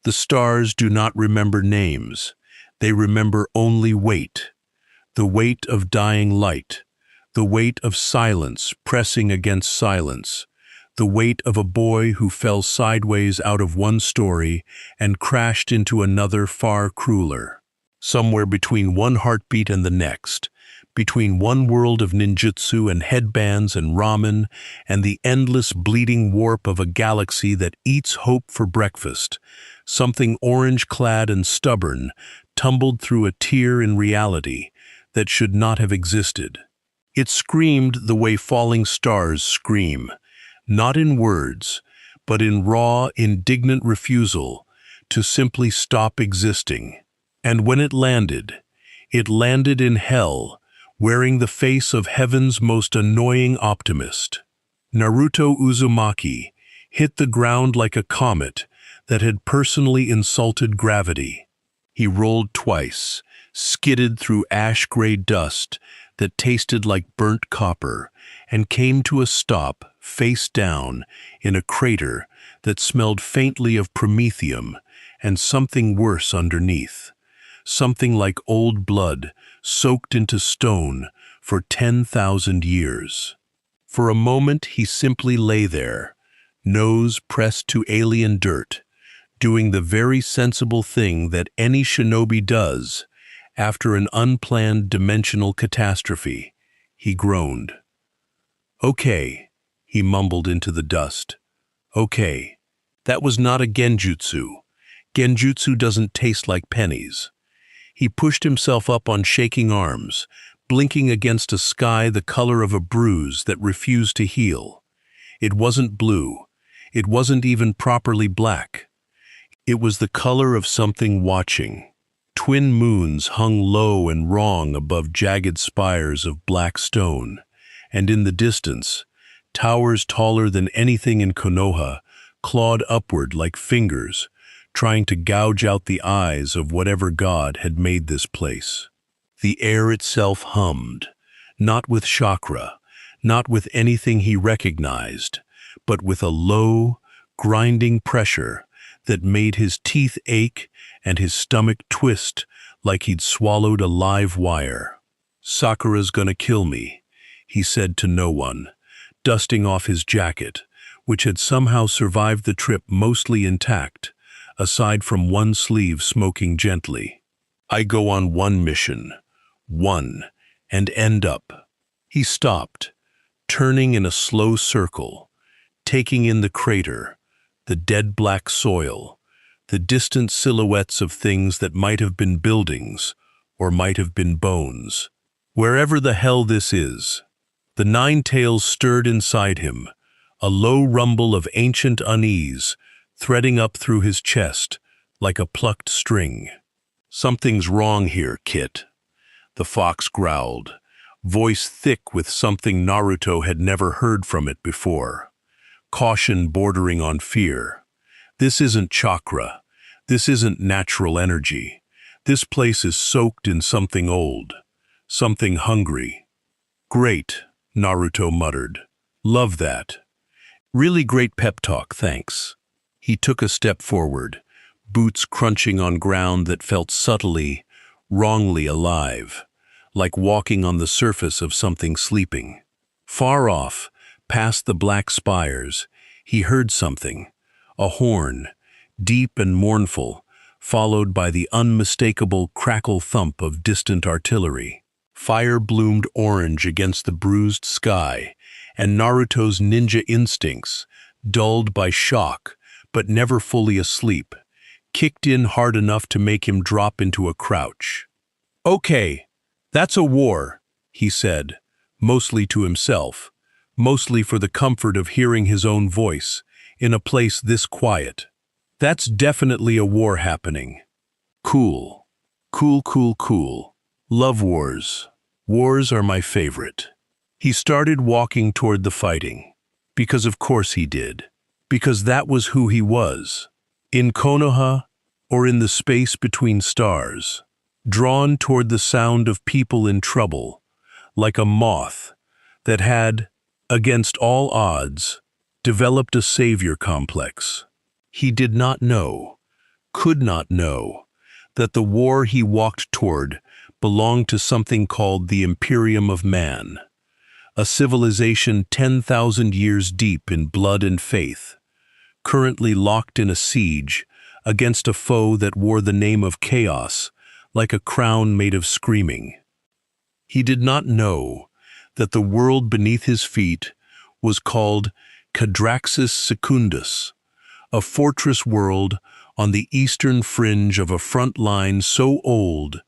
The stars do not remember names. They remember only weight. The weight of dying light. The weight of silence pressing against silence. The weight of a boy who fell sideways out of one story and crashed into another far crueler. Somewhere between one heartbeat and the next, between one world of ninjutsu and headbands and ramen and the endless bleeding warp of a galaxy that eats hope for breakfast, something orange-clad and stubborn tumbled through a tear in reality that should not have existed. It screamed the way falling stars scream, not in words, but in raw, indignant refusal to simply stop existing. And when it landed in hell, wearing the face of heaven's most annoying optimist. Naruto Uzumaki hit the ground like a comet that had personally insulted gravity. He rolled twice, skidded through ash-gray dust that tasted like burnt copper, and came to a stop, face down, in a crater that smelled faintly of promethium and something worse underneath. Something like old blood soaked into stone for 10,000 years. For a moment he simply lay there, nose pressed to alien dirt, doing the very sensible thing that any shinobi does after an unplanned dimensional catastrophe. He groaned. "Okay," he mumbled into the dust. "Okay, that was not a genjutsu. Genjutsu doesn't taste like pennies." He pushed himself up on shaking arms, blinking against a sky the color of a bruise that refused to heal. It wasn't blue. It wasn't even properly black. It was the color of something watching. Twin moons hung low and wrong above jagged spires of black stone, and in the distance, towers taller than anything in Konoha clawed upward like fingers, trying to gouge out the eyes of whatever god had made this place. The air itself hummed, not with chakra, not with anything he recognized, but with a low, grinding pressure that made his teeth ache and his stomach twist like he'd swallowed a live wire. "Sakura's gonna kill me," he said to no one, dusting off his jacket, which had somehow survived the trip mostly intact, aside from one sleeve smoking gently. "I go on one mission, one, and end up." He stopped, turning in a slow circle, taking in the crater, the dead black soil, the distant silhouettes of things that might have been buildings or might have been bones. Wherever the hell this is, the nine tails stirred inside him, a low rumble of ancient unease threading up through his chest like a plucked string. "Something's wrong here, Kit," the fox growled, voice thick with something Naruto had never heard from it before. Caution bordering on fear. "This isn't chakra. This isn't natural energy. This place is soaked in something old, something hungry." "Great," Naruto muttered. "Love that. Really great pep talk, thanks." He took a step forward, boots crunching on ground that felt subtly, wrongly alive, like walking on the surface of something sleeping. Far off, past the black spires, he heard something, a horn, deep and mournful, followed by the unmistakable crackle thump of distant artillery. Fire bloomed orange against the bruised sky, and Naruto's ninja instincts, dulled by shock but never fully asleep, kicked in hard enough to make him drop into a crouch. "Okay, that's a war," he said, mostly to himself, mostly for the comfort of hearing his own voice in a place this quiet. "That's definitely a war happening. Cool. Cool, cool, cool. Love wars. Wars are my favorite." He started walking toward the fighting, because of course he did, because that was who he was. In Konoha, or in the space between stars, drawn toward the sound of people in trouble, like a moth that had, against all odds, developed a savior complex. He did not know, could not know that the war he walked toward belonged to something called the Imperium of Man, a civilization 10,000 years deep in blood and faith, currently locked in a siege against a foe that wore the name of chaos like a crown made of screaming. He did not know that the world beneath his feet was called Cadraxis Secundus, a fortress world on the eastern fringe of a front line so old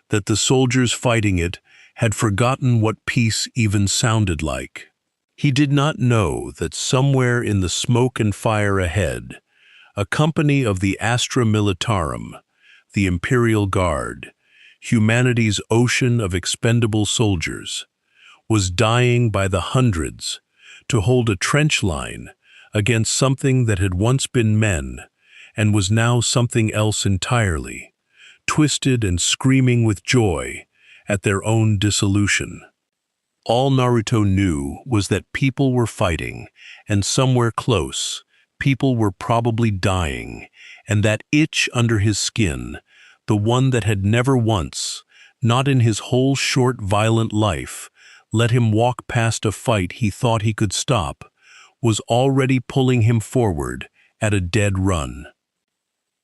that the soldiers fighting it had forgotten what peace even sounded like. He did not know that somewhere in the smoke and fire ahead, a company of the Astra Militarum, the Imperial Guard, humanity's ocean of expendable soldiers, was dying by the hundreds to hold a trench line against something that had once been men and was now something else entirely, twisted and screaming with joy at their own dissolution. All Naruto knew was that people were fighting, and somewhere close, people were probably dying, and that itch under his skin, the one that had never once, not in his whole short violent life, let him walk past a fight he thought he could stop, was already pulling him forward at a dead run.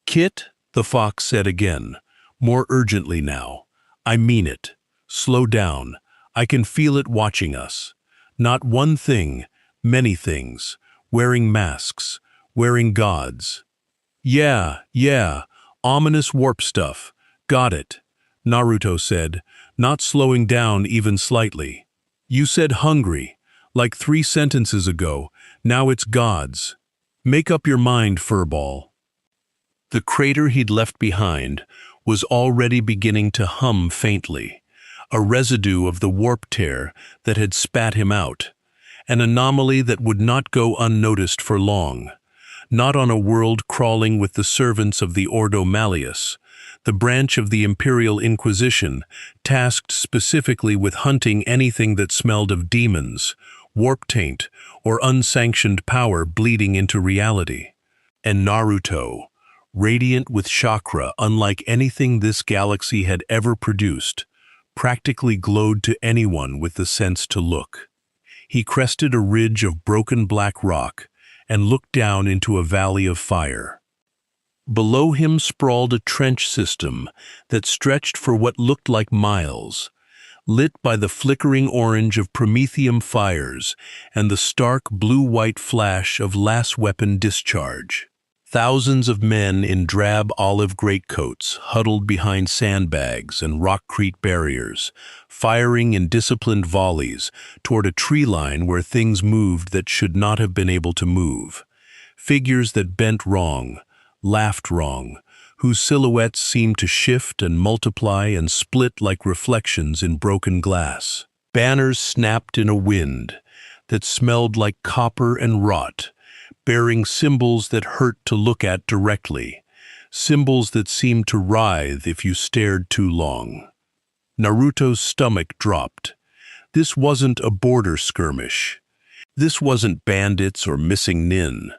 "Kit," the fox said again, more urgently now, "I mean it. Slow down. I can feel it watching us. Not one thing, many things. Wearing masks, wearing gods." Yeah, ominous warp stuff. Got it," Naruto said, not slowing down even slightly. "You said hungry, like 3 sentences ago. Now it's gods. Make up your mind, furball." The crater he'd left behind was already beginning to hum faintly, a residue of the warp tear that had spat him out, an anomaly that would not go unnoticed for long, not on a world crawling with the servants of the Ordo Malleus, the branch of the Imperial Inquisition tasked specifically with hunting anything that smelled of demons, warp taint, or unsanctioned power bleeding into reality. And Naruto, radiant with chakra unlike anything this galaxy had ever produced, practically glowed to anyone with the sense to look. He crested a ridge of broken black rock and looked down into a valley of fire. Below him sprawled a trench system that stretched for what looked like miles, lit by the flickering orange of promethium fires and the stark blue-white flash of las weapon discharge. Thousands of men in drab olive greatcoats huddled behind sandbags and rockcrete barriers, firing in disciplined volleys toward a tree line where things moved that should not have been able to move. Figures that bent wrong, laughed wrong, whose silhouettes seemed to shift and multiply and split like reflections in broken glass. Banners snapped in a wind that smelled like copper and rot, bearing symbols that hurt to look at directly, symbols that seemed to writhe if you stared too long. Naruto's stomach dropped. This wasn't a border skirmish. This wasn't bandits or missing nin.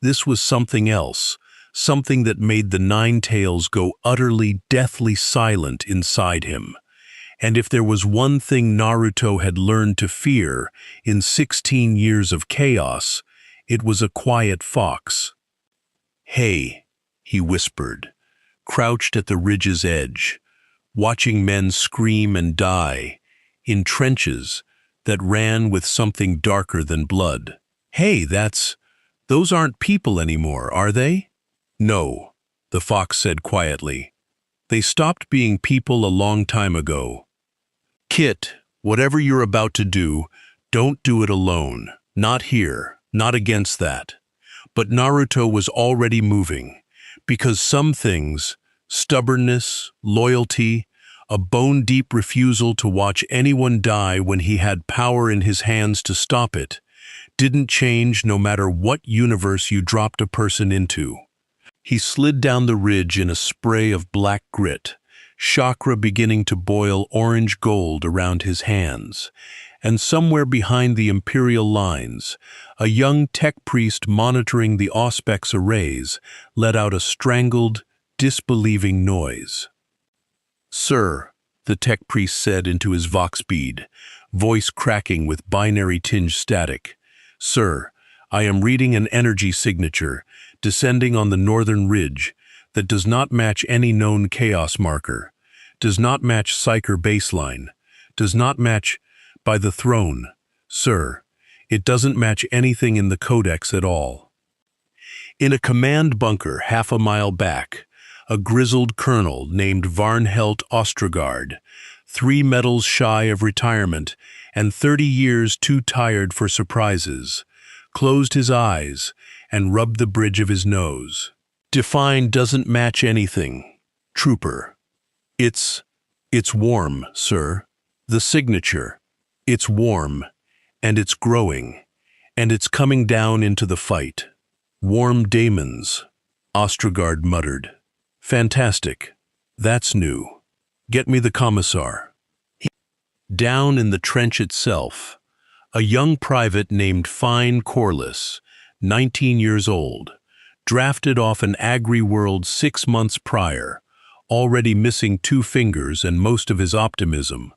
This was something else, something that made the Nine Tails go utterly, deathly silent inside him. And if there was one thing Naruto had learned to fear in 16 years of chaos, it was a quiet fox. "Hey," he whispered, crouched at the ridge's edge, watching men scream and die in trenches that ran with something darker than blood. "Hey, those aren't people anymore, are they?" "No," the fox said quietly. "They stopped being people a long time ago. Kit, whatever you're about to do, don't do it alone. Not here. Not against that." But Naruto was already moving, because some things, stubbornness, loyalty, a bone-deep refusal to watch anyone die when he had power in his hands to stop it, didn't change no matter what universe you dropped a person into. He slid down the ridge in a spray of black grit, chakra beginning to boil orange gold around his hands, and somewhere behind the Imperial lines, a young tech priest monitoring the Auspex arrays let out a strangled, disbelieving noise. "Sir," the tech priest said into his vox bead, voice cracking with binary-tinged static. "Sir, I am reading an energy signature descending on the northern ridge that does not match any known chaos marker, does not match Psyker baseline, does not match by the throne. Sir, it doesn't match anything in the codex at all." In a command bunker half a mile back, a grizzled colonel named Varnhelt Ostrogard, 3 medals shy of retirement and 30 years too tired for surprises, closed his eyes and rubbed the bridge of his nose. "Define doesn't match anything, trooper. It's warm, sir. The signature. It's warm, and it's growing, and it's coming down into the fight." "Warm daemons," Ostrogard muttered. "Fantastic. That's new. Get me the commissar." Down in the trench itself, a young private named Fine Corliss, 19 years old, drafted off an agri-world 6 months prior, already missing 2 fingers and most of his optimism,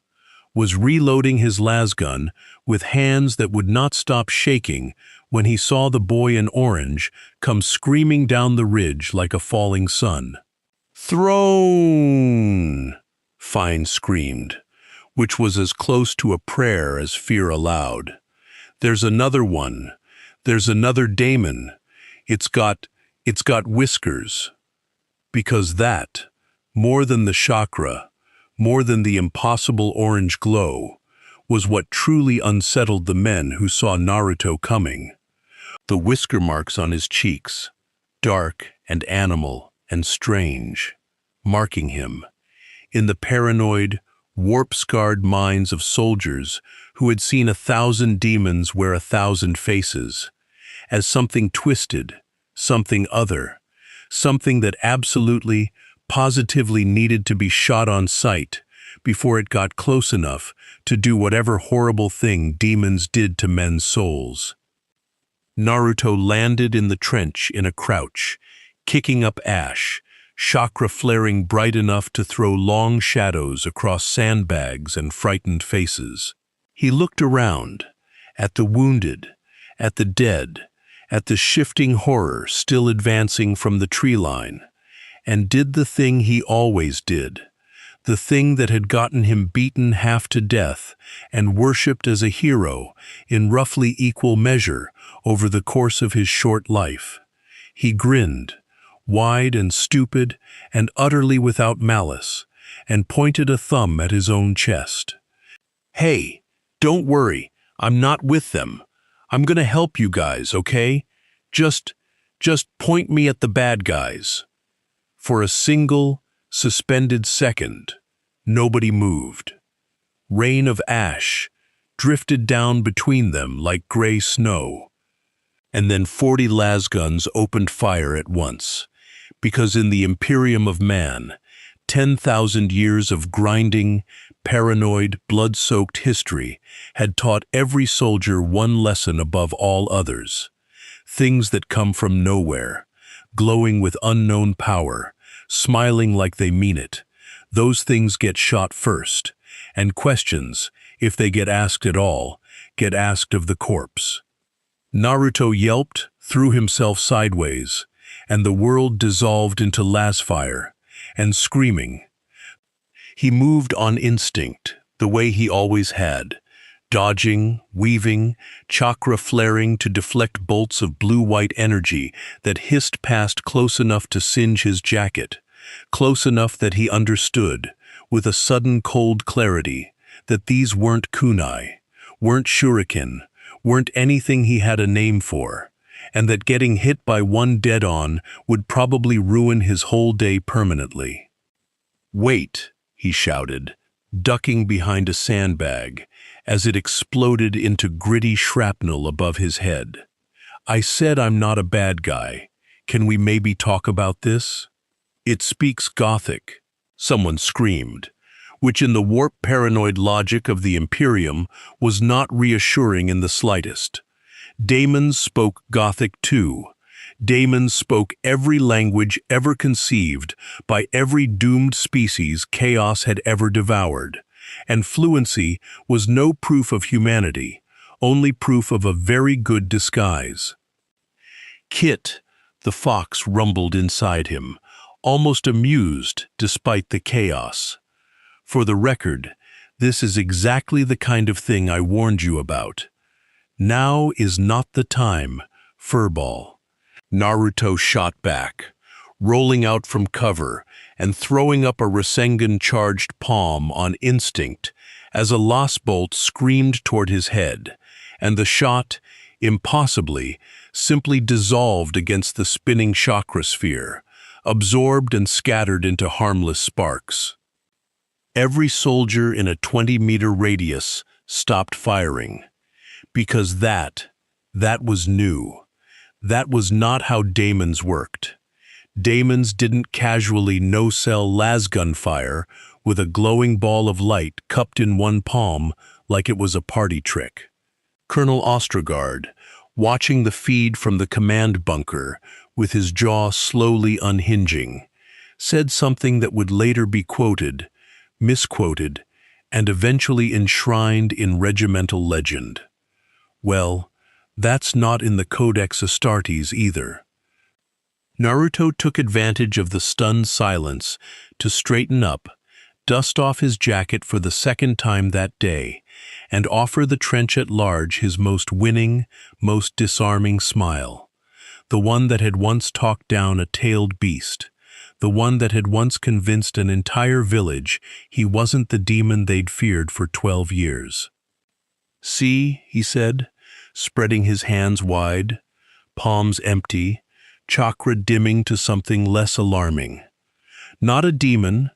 was reloading his lasgun with hands that would not stop shaking when he saw the boy in orange come screaming down the ridge like a falling sun. "Throne!" Fine screamed, which was as close to a prayer as fear allowed. "There's another one. There's another daemon. It's got whiskers." Because that, more than the chakra, more than the impossible orange glow, was what truly unsettled the men who saw Naruto coming. The whisker marks on his cheeks, dark and animal and strange, marking him, in the paranoid, warp-scarred minds of soldiers who had seen 1,000 demons wear 1,000 faces, as something twisted, something other, something that absolutely, positively needed to be shot on sight before it got close enough to do whatever horrible thing demons did to men's souls. Naruto landed in the trench in a crouch, kicking up ash, chakra flaring bright enough to throw long shadows across sandbags and frightened faces. He looked around, at the wounded, at the dead, at the shifting horror still advancing from the tree line, and did the thing he always did, the thing that had gotten him beaten half to death and worshipped as a hero in roughly equal measure over the course of his short life. He grinned, wide and stupid and utterly without malice, and pointed a thumb at his own chest. "Hey, don't worry, I'm not with them. I'm gonna help you guys, okay? Just point me at the bad guys." For a single, suspended second, nobody moved. Rain of ash drifted down between them like gray snow. And then 40 lasguns opened fire at once, because in the Imperium of man, 10,000 years of grinding, paranoid, blood-soaked history had taught every soldier one lesson above all others. Things that come from nowhere, glowing with unknown power, smiling like they mean it, those things get shot first, and questions, if they get asked at all, get asked of the corpse. Naruto yelped, threw himself sideways, and the world dissolved into lasfire, and screaming. He moved on instinct, the way he always had, dodging, weaving, chakra flaring to deflect bolts of blue-white energy that hissed past close enough to singe his jacket, close enough that he understood, with a sudden cold clarity, that these weren't kunai, weren't shuriken, weren't anything he had a name for, and that getting hit by one dead-on would probably ruin his whole day permanently. "Wait," he shouted, ducking behind a sandbag, as it exploded into gritty shrapnel above his head. "I said I'm not a bad guy. Can we maybe talk about this?" "It speaks Gothic," someone screamed, which in the warped paranoid logic of the Imperium was not reassuring in the slightest. Daemons spoke Gothic too. Daemons spoke every language ever conceived by every doomed species chaos had ever devoured, and fluency was no proof of humanity, only proof of a very good disguise. Kit, the fox, rumbled inside him, almost amused despite the chaos. For the record, this is exactly the kind of thing I warned you about. Now is not the time, Furball. Naruto shot back, rolling out from cover and throwing up a Rasengan-charged palm on instinct as a lost bolt screamed toward his head, and the shot, impossibly, simply dissolved against the spinning chakra sphere, absorbed and scattered into harmless sparks. Every soldier in a 20-meter radius stopped firing, because that was new. That was not how daemons worked. Daemons didn't casually no-cell lasgun fire with a glowing ball of light cupped in one palm like it was a party trick. Colonel Ostrogard, watching the feed from the command bunker with his jaw slowly unhinging, said something that would later be quoted, misquoted, and eventually enshrined in regimental legend. Well, that's not in the Codex Astartes either. Naruto took advantage of the stunned silence to straighten up, dust off his jacket for the second time that day, and offer the trench at large his most winning, most disarming smile. The one that had once talked down a tailed beast, the one that had once convinced an entire village he wasn't the demon they'd feared for 12 years. "See," he said, spreading his hands wide, palms empty, chakra dimming to something less alarming. "Not a demon,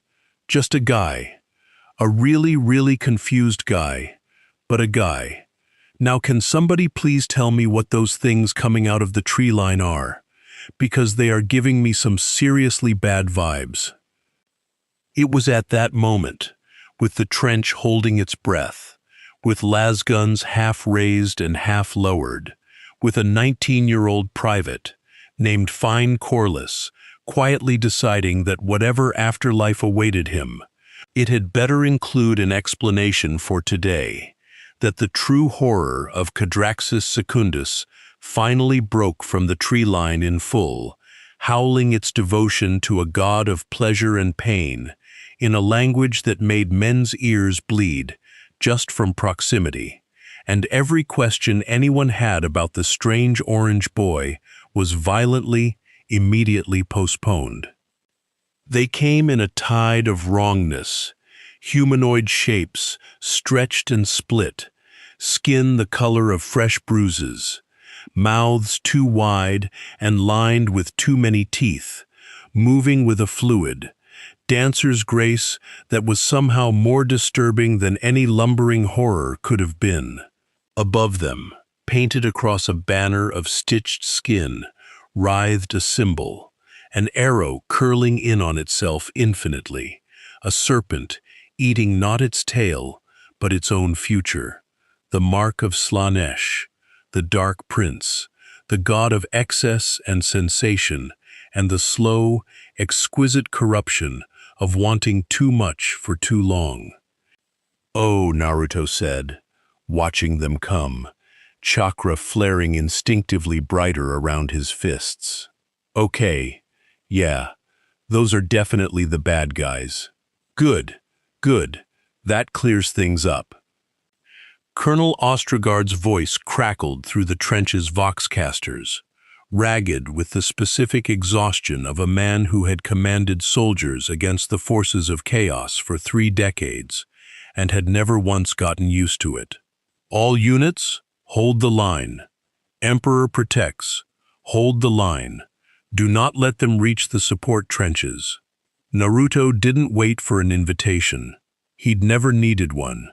just a guy. A really, really confused guy, but a guy. Now can somebody please tell me what those things coming out of the tree line are? Because they are giving me some seriously bad vibes." It was at that moment, with the trench holding its breath, with lasguns half raised and half lowered, with a 19-year-old private, named Fine Corliss, quietly deciding that whatever afterlife awaited him, it had better include an explanation for today, that the true horror of Cadraxis Secundus finally broke from the tree line in full, howling its devotion to a god of pleasure and pain, in a language that made men's ears bleed, just from proximity, and every question anyone had about the strange orange boy was violently, immediately postponed. They came in a tide of wrongness, humanoid shapes, stretched and split, skin the color of fresh bruises, mouths too wide and lined with too many teeth, moving with a fluid, dancer's grace that was somehow more disturbing than any lumbering horror could have been. Above them, painted across a banner of stitched skin, writhed a symbol, an arrow curling in on itself infinitely, a serpent eating not its tail, but its own future, the mark of Slanesh, the Dark Prince, the god of excess and sensation, and the slow, exquisite corruption of wanting too much for too long. "Oh," Naruto said, watching them come, chakra flaring instinctively brighter around his fists. "Okay, yeah, those are definitely the bad guys. Good, good, that clears things up." Colonel Ostrogard's voice crackled through the trench's voxcasters, ragged with the specific exhaustion of a man who had commanded soldiers against the forces of chaos for 3 decades and had never once gotten used to it. "All units, hold the line. Emperor protects. Hold the line. Do not let them reach the support trenches." Naruto didn't wait for an invitation. He'd never needed one.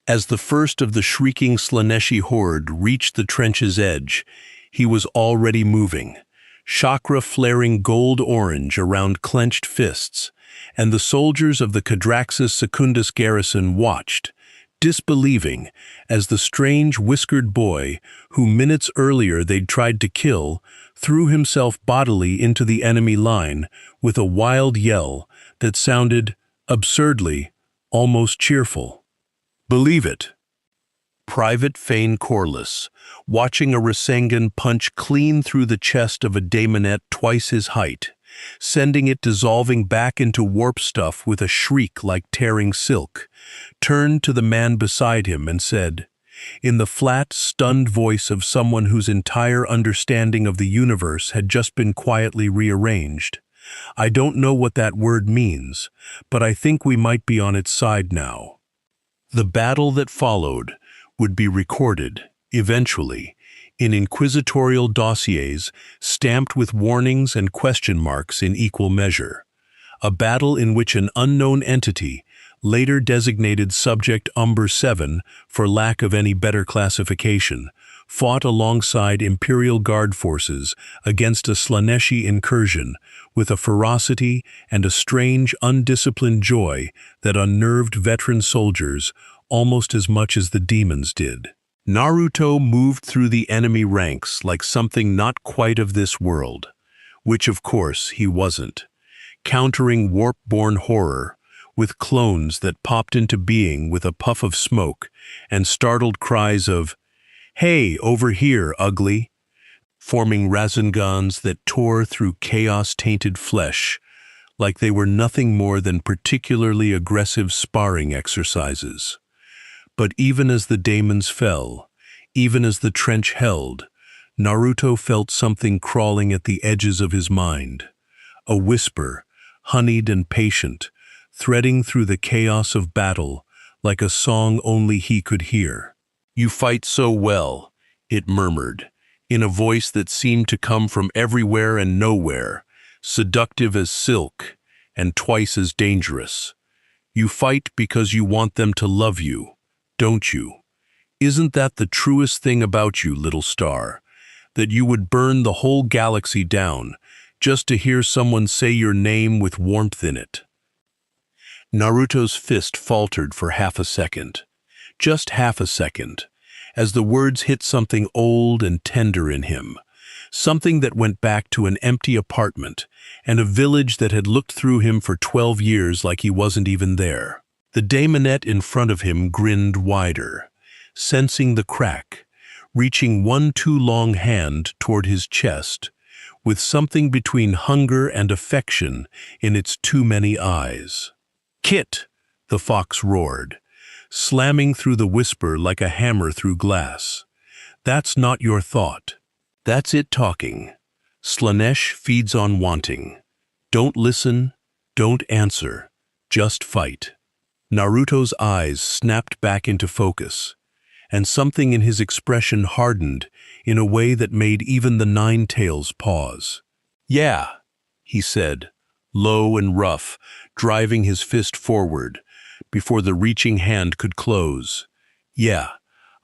As the first of the shrieking Slaneshi horde reached the trench's edge, he was already moving, chakra flaring gold-orange around clenched fists, and the soldiers of the Cadraxis Secundus garrison watched, disbelieving as the strange whiskered boy, who minutes earlier they'd tried to kill, threw himself bodily into the enemy line with a wild yell that sounded, absurdly, almost cheerful. "Believe it." Private Fane Corliss, watching a Rasengan punch clean through the chest of a daemonette twice his height, sending it dissolving back into warp stuff with a shriek like tearing silk, turned to the man beside him and said, in the flat, stunned voice of someone whose entire understanding of the universe had just been quietly rearranged, "I don't know what that word means, but I think we might be on its side now." The battle that followed would be recorded, eventually, in inquisitorial dossiers stamped with warnings and question marks in equal measure. A battle in which an unknown entity, later designated Subject Umber 7 for lack of any better classification, fought alongside Imperial Guard forces against a Slaneshi incursion with a ferocity and a strange, undisciplined joy that unnerved veteran soldiers almost as much as the demons did. Naruto moved through the enemy ranks like something not quite of this world, which of course he wasn't, countering warp-born horror with clones that popped into being with a puff of smoke and startled cries of, "Hey, over here, ugly," forming Rasengans that tore through chaos-tainted flesh like they were nothing more than particularly aggressive sparring exercises. But even as the daemons fell, even as the trench held, Naruto felt something crawling at the edges of his mind. A whisper, honeyed and patient, threading through the chaos of battle like a song only he could hear. "You fight so well," it murmured, in a voice that seemed to come from everywhere and nowhere, seductive as silk and twice as dangerous. "You fight because you want them to love you, don't you? Isn't that the truest thing about you, little star? That you would burn the whole galaxy down just to hear someone say your name with warmth in it?" Naruto's fist faltered for half a second, just half a second, as the words hit something old and tender in him, something that went back to an empty apartment and a village that had looked through him for 12 years like he wasn't even there. The daemonette in front of him grinned wider, sensing the crack, reaching one too long hand toward his chest, with something between hunger and affection in its too many eyes. "Kit!" the fox roared, slamming through the whisper like a hammer through glass. "That's not your thought. That's it talking. Slanesh feeds on wanting. Don't listen, don't answer, just fight." Naruto's eyes snapped back into focus, and something in his expression hardened in a way that made even the Nine Tails pause. "Yeah," he said, low and rough, driving his fist forward before the reaching hand could close. "Yeah,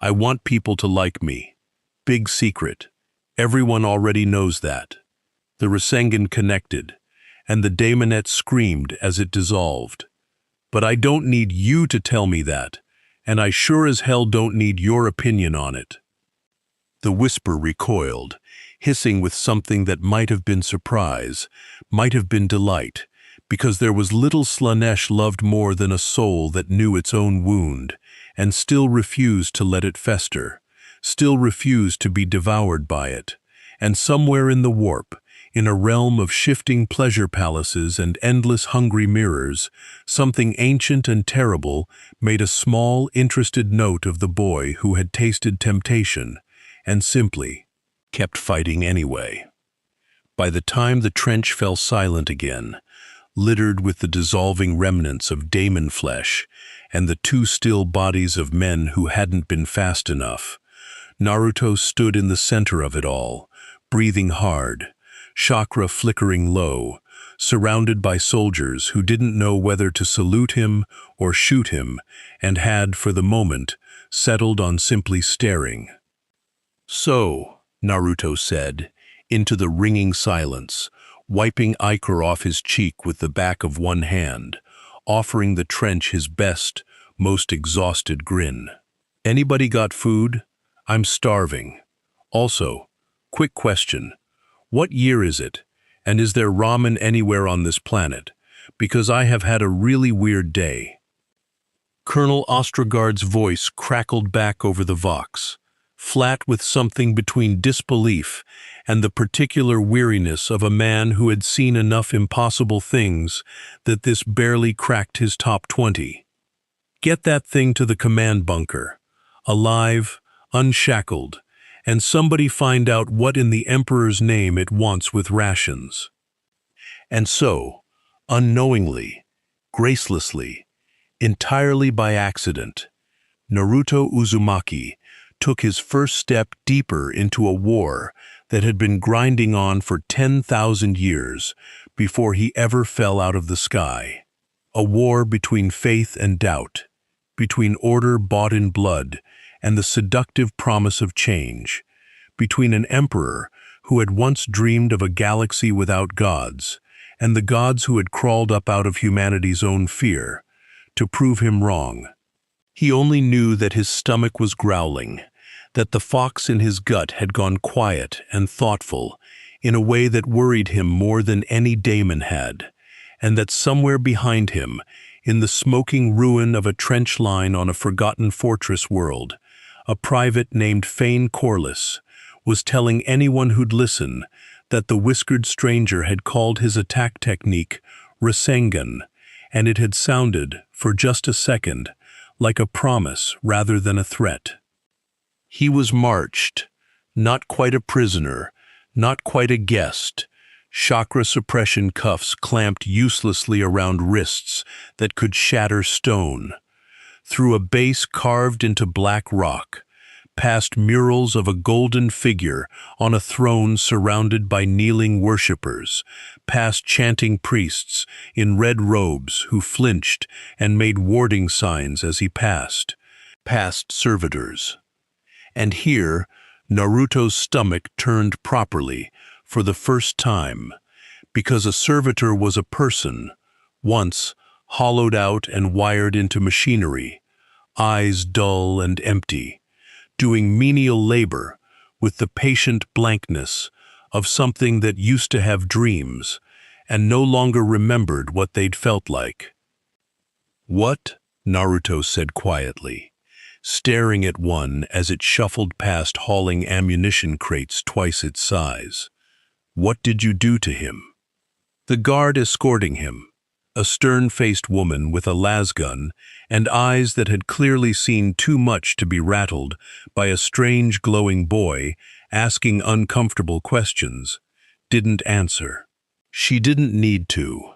I want people to like me. Big secret. Everyone already knows that." The Rasengan connected, and the daemonette screamed as it dissolved. "But I don't need you to tell me that, and I sure as hell don't need your opinion on it." The whisper recoiled, hissing with something that might have been surprise, might have been delight, because there was little Slanesh loved more than a soul that knew its own wound, and still refused to let it fester, still refused to be devoured by it, and somewhere in the warp, in a realm of shifting pleasure palaces and endless hungry mirrors, something ancient and terrible made a small, interested note of the boy who had tasted temptation, and simply kept fighting anyway. By the time the trench fell silent again, littered with the dissolving remnants of daemon flesh and the two still bodies of men who hadn't been fast enough, Naruto stood in the center of it all, breathing hard, chakra flickering low, surrounded by soldiers who didn't know whether to salute him or shoot him and had, for the moment, settled on simply staring. "So," Naruto said, into the ringing silence, wiping ichor off his cheek with the back of one hand, offering the trench his best, most exhausted grin. "Anybody got food? I'm starving. Also, quick question. What year is it? And is there ramen anywhere on this planet? Because I have had a really weird day." Colonel Ostrogard's voice crackled back over the vox, flat with something between disbelief and the particular weariness of a man who had seen enough impossible things that this barely cracked his top 20. "Get that thing to the command bunker, alive, unshackled, and somebody find out what in the Emperor's name it wants with rations." And so, unknowingly, gracelessly, entirely by accident, Naruto Uzumaki took his first step deeper into a war that had been grinding on for 10,000 years before he ever fell out of the sky. A war between faith and doubt, between order bought in blood and the seductive promise of change, between an emperor who had once dreamed of a galaxy without gods and the gods who had crawled up out of humanity's own fear to prove him wrong. He only knew that his stomach was growling, that the fox in his gut had gone quiet and thoughtful in a way that worried him more than any daemon had, and that somewhere behind him, in the smoking ruin of a trench line on a forgotten fortress world, a private named Fane Corliss was telling anyone who'd listen that the whiskered stranger had called his attack technique Rasengan, and it had sounded, for just a second, like a promise rather than a threat. He was marched, not quite a prisoner, not quite a guest, chakra suppression cuffs clamped uselessly around wrists that could shatter stone, through a base carved into black rock, past murals of a golden figure on a throne surrounded by kneeling worshippers, past chanting priests in red robes who flinched and made warding signs as he passed, past servitors. And here, Naruto's stomach turned properly for the first time, because a servitor was a person, once hollowed out and wired into machinery, eyes dull and empty, doing menial labor with the patient blankness of something that used to have dreams and no longer remembered what they'd felt like. "What?" Naruto said quietly, staring at one as it shuffled past hauling ammunition crates twice its size. "What did you do to him?" The guard escorting him, a stern-faced woman with a lasgun and eyes that had clearly seen too much to be rattled by a strange glowing boy asking uncomfortable questions, didn't answer. She didn't need to.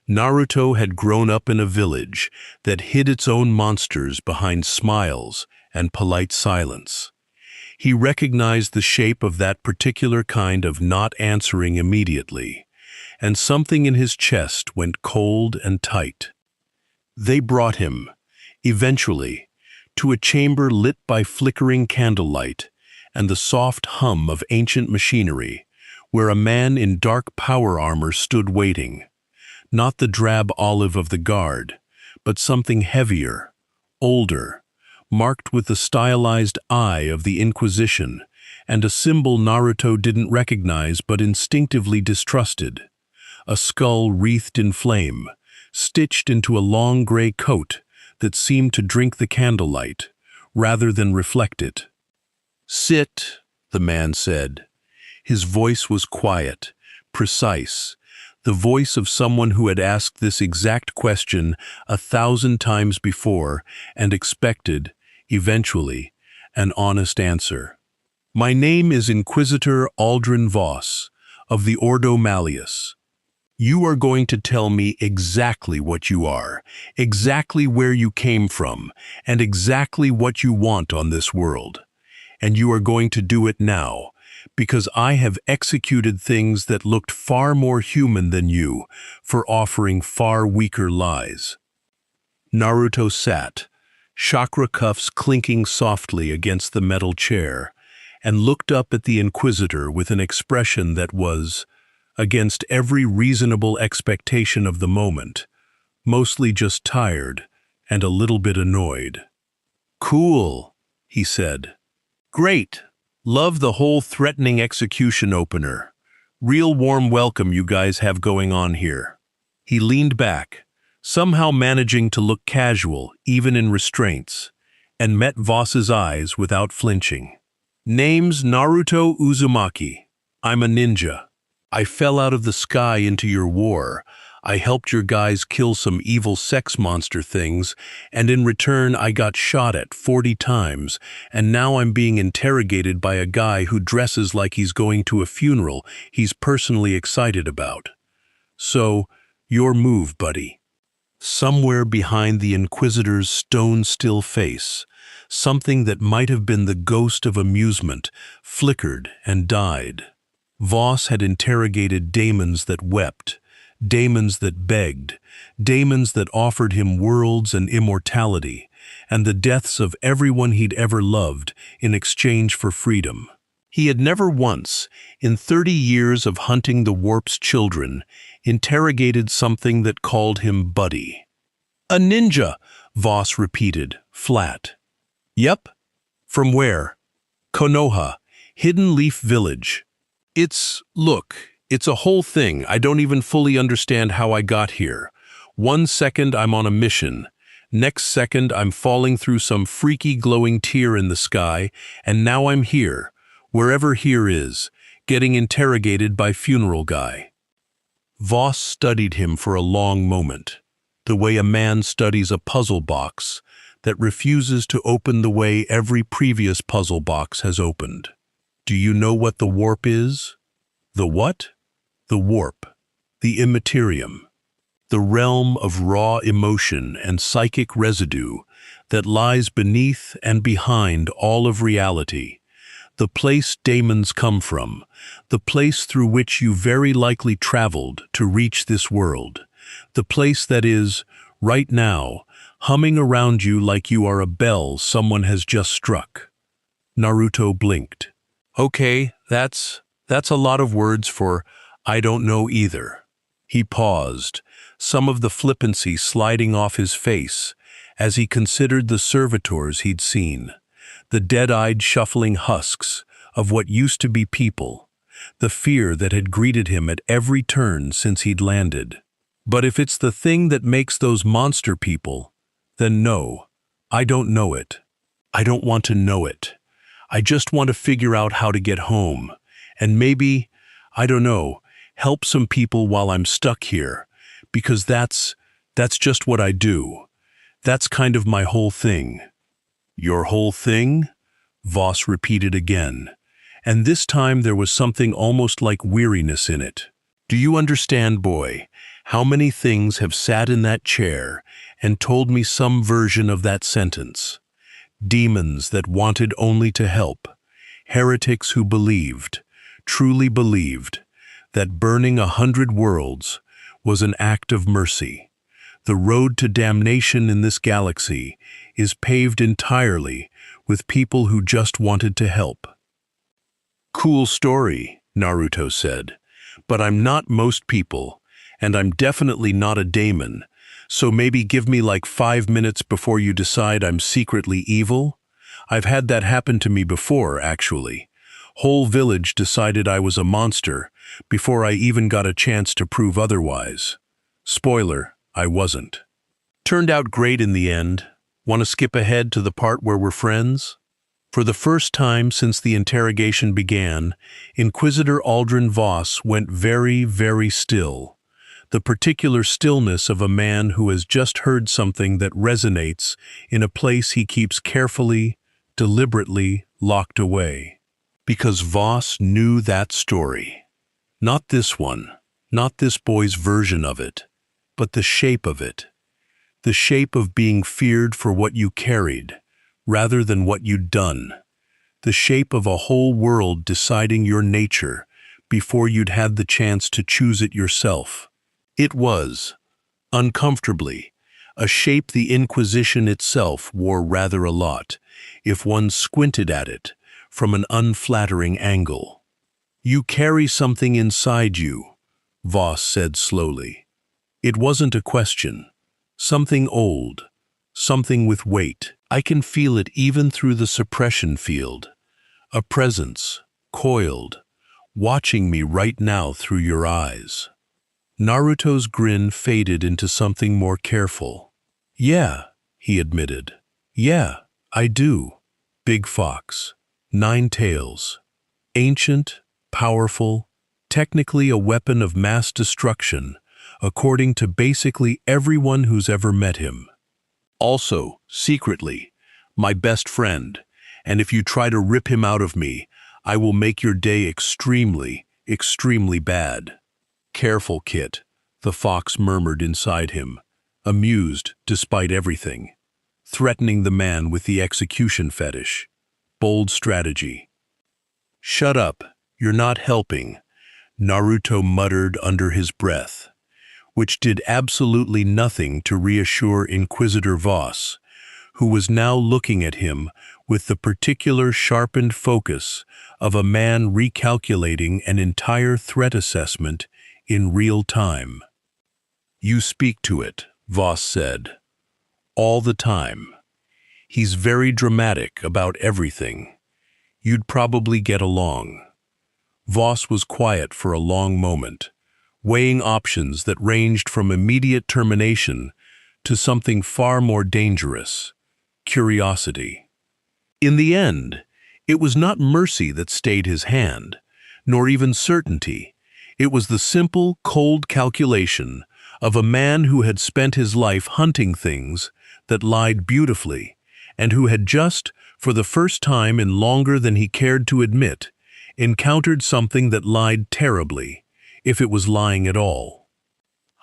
Naruto had grown up in a village that hid its own monsters behind smiles and polite silence. He recognized the shape of that particular kind of not answering immediately, and something in his chest went cold and tight. They brought him, eventually, to a chamber lit by flickering candlelight and the soft hum of ancient machinery, where a man in dark power armor stood waiting. Not the drab olive of the guard, but something heavier, older, marked with the stylized eye of the Inquisition, and a symbol Naruto didn't recognize but instinctively distrusted. A skull wreathed in flame, stitched into a long gray coat that seemed to drink the candlelight, rather than reflect it. "Sit," the man said. His voice was quiet, precise, the voice of someone who had asked this exact question 1,000 times before and expected, eventually, an honest answer. "My name is Inquisitor Aldrin Voss, of the Ordo Malleus. You are going to tell me exactly what you are, exactly where you came from, and exactly what you want on this world. And you are going to do it now, because I have executed things that looked far more human than you for offering far weaker lies." Naruto sat, chakra cuffs clinking softly against the metal chair, and looked up at the Inquisitor with an expression that was, against every reasonable expectation of the moment, mostly just tired, and a little bit annoyed. "Cool," he said. "Great. Love the whole threatening execution opener. Real warm welcome you guys have going on here." He leaned back, somehow managing to look casual even in restraints, and met Voss's eyes without flinching. "Name's Naruto Uzumaki. I'm a ninja. I fell out of the sky into your war. I helped your guys kill some evil sex monster things, and in return I got shot at 40 times, and now I'm being interrogated by a guy who dresses like he's going to a funeral he's personally excited about. So, your move, buddy." Somewhere behind the Inquisitor's stone-still face, something that might have been the ghost of amusement flickered and died. Voss had interrogated daemons that wept, daemons that begged, daemons that offered him worlds and immortality, and the deaths of everyone he'd ever loved in exchange for freedom. He had never once, in 30 years of hunting the warp's children, interrogated something that called him buddy. "A ninja," Voss repeated, flat. "Yep." "From where?" "Konoha, Hidden Leaf Village." Look, it's a whole thing. I don't even fully understand how I got here. One second I'm on a mission. Next second I'm falling through some freaky glowing tear in the sky, and now I'm here, wherever here is, getting interrogated by funeral guy. Voss studied him for a long moment, the way a man studies a puzzle box that refuses to open the way every previous puzzle box has opened. "Do you know what the warp is?" "The what?" "The warp, the Imperium, the realm of raw emotion and psychic residue that lies beneath and behind all of reality, the place daemons come from, the place through which you very likely traveled to reach this world, the place that is, right now, humming around you like you are a bell someone has just struck." Naruto blinked. "Okay, that's a lot of words for I don't know either." He paused, some of the flippancy sliding off his face as he considered the servitors he'd seen, the dead-eyed shuffling husks of what used to be people, the fear that had greeted him at every turn since he'd landed. "But if it's the thing that makes those monster people, then no, I don't know it. I don't want to know it. I just want to figure out how to get home, and maybe, I don't know, help some people while I'm stuck here, because that's just what I do. That's kind of my whole thing." "Your whole thing?" Voss repeated again, and this time there was something almost like weariness in it. "Do you understand, boy, how many things have sat in that chair and told me some version of that sentence? Demons that wanted only to help, heretics who believed, truly believed, that burning 100 worlds was an act of mercy. The road to damnation in this galaxy is paved entirely with people who just wanted to help." "Cool story," Naruto said, "but I'm not most people, and I'm definitely not a daemon, so maybe give me like 5 minutes before you decide I'm secretly evil? I've had that happen to me before, actually. Whole village decided I was a monster before I even got a chance to prove otherwise. Spoiler, I wasn't. Turned out great in the end. Want to skip ahead to the part where we're friends?" For the first time since the interrogation began, Inquisitor Aldrin Voss went very, very still. The particular stillness of a man who has just heard something that resonates in a place he keeps carefully, deliberately locked away. Because Voss knew that story. Not this one, not this boy's version of it, but the shape of it. The shape of being feared for what you carried, rather than what you'd done. The shape of a whole world deciding your nature before you'd had the chance to choose it yourself. It was, uncomfortably, a shape the Inquisition itself wore rather a lot, if one squinted at it from an unflattering angle. "You carry something inside you," Voss said slowly. It wasn't a question. Something old, something with weight. I can feel it even through the suppression field. A presence, coiled, watching me right now through your eyes. Naruto's grin faded into something more careful. Yeah, he admitted. Yeah, I do. Big fox, 9 tails. Ancient, powerful, technically a weapon of mass destruction, according to basically everyone who's ever met him. Also, secretly, my best friend, and if you try to rip him out of me, I will make your day extremely, extremely bad. Careful, Kit, the fox murmured inside him, amused despite everything, threatening the man with the execution fetish. Bold strategy. Shut up, you're not helping, Naruto muttered under his breath, which did absolutely nothing to reassure Inquisitor Voss, who was now looking at him with the particular sharpened focus of a man recalculating an entire threat assessment in real time. You speak to it, Voss said. All the time. He's very dramatic about everything. You'd probably get along. Voss was quiet for a long moment, weighing options that ranged from immediate termination to something far more dangerous, curiosity. In the end, it was not mercy that stayed his hand, nor even certainty. It was the simple, cold calculation of a man who had spent his life hunting things that lied beautifully, and who had just, for the first time in longer than he cared to admit, encountered something that lied terribly, if it was lying at all.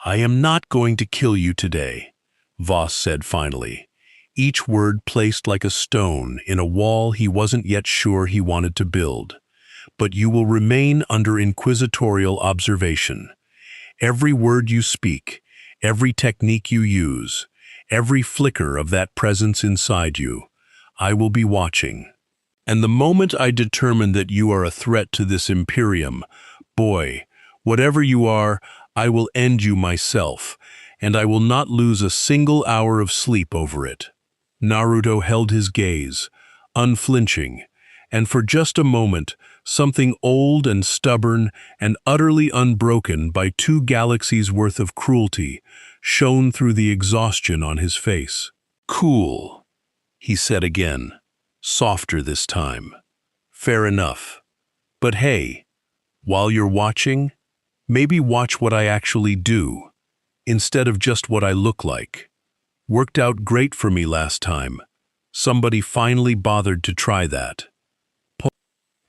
I am not going to kill you today, Voss said finally, each word placed like a stone in a wall he wasn't yet sure he wanted to build. But you will remain under inquisitorial observation. Every word you speak, every technique you use, every flicker of that presence inside you, I will be watching. And the moment I determine that you are a threat to this Imperium, boy, whatever you are, I will end you myself, and I will not lose a single hour of sleep over it. Naruto held his gaze, unflinching, and for just a moment, something old and stubborn and utterly unbroken by 2 galaxies' worth of cruelty shone through the exhaustion on his face. Cool, he said again, softer this time. Fair enough. But hey, while you're watching, maybe watch what I actually do, instead of just what I look like. Worked out great for me last time. Somebody finally bothered to try that.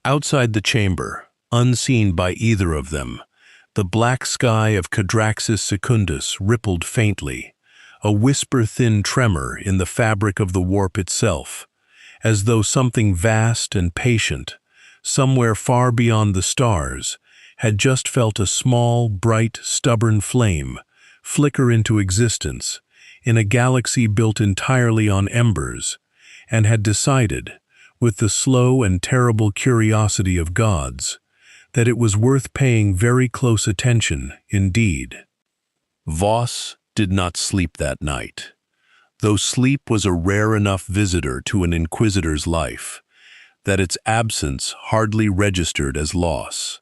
Outside the chamber, unseen by either of them, the black sky of Cadraxis Secundus rippled faintly, a whisper-thin tremor in the fabric of the warp itself, as though something vast and patient, somewhere far beyond the stars, had just felt a small, bright, stubborn flame flicker into existence in a galaxy built entirely on embers, and had decided, with the slow and terrible curiosity of gods, that it was worth paying very close attention indeed. Voss did not sleep that night, though sleep was a rare enough visitor to an inquisitor's life, that its absence hardly registered as loss.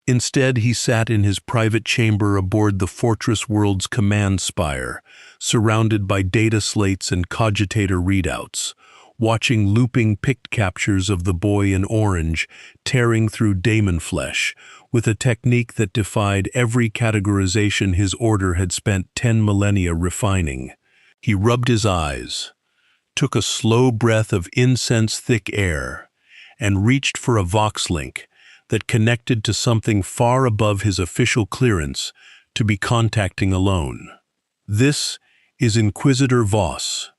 Instead, he sat in his private chamber aboard the Fortress World's command spire, surrounded by data slates and cogitator readouts, watching looping pict captures of the boy in orange tearing through daemon flesh with a technique that defied every categorization his order had spent 10 millennia refining. He rubbed his eyes, took a slow breath of incense-thick air, and reached for a Vox link that connected to something far above his official clearance to be contacting alone. This is Inquisitor Voss,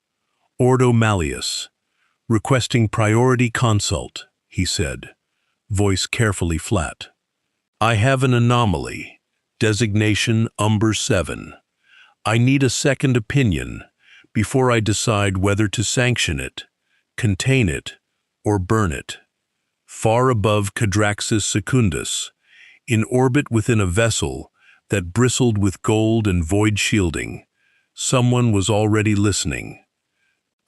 Ordo Malleus, requesting priority consult, he said, voice carefully flat. I have an anomaly, designation Umber 7. I need a second opinion before I decide whether to sanction it, contain it, or burn it. Far above Cadraxis Secundus, in orbit within a vessel that bristled with gold and void shielding, someone was already listening.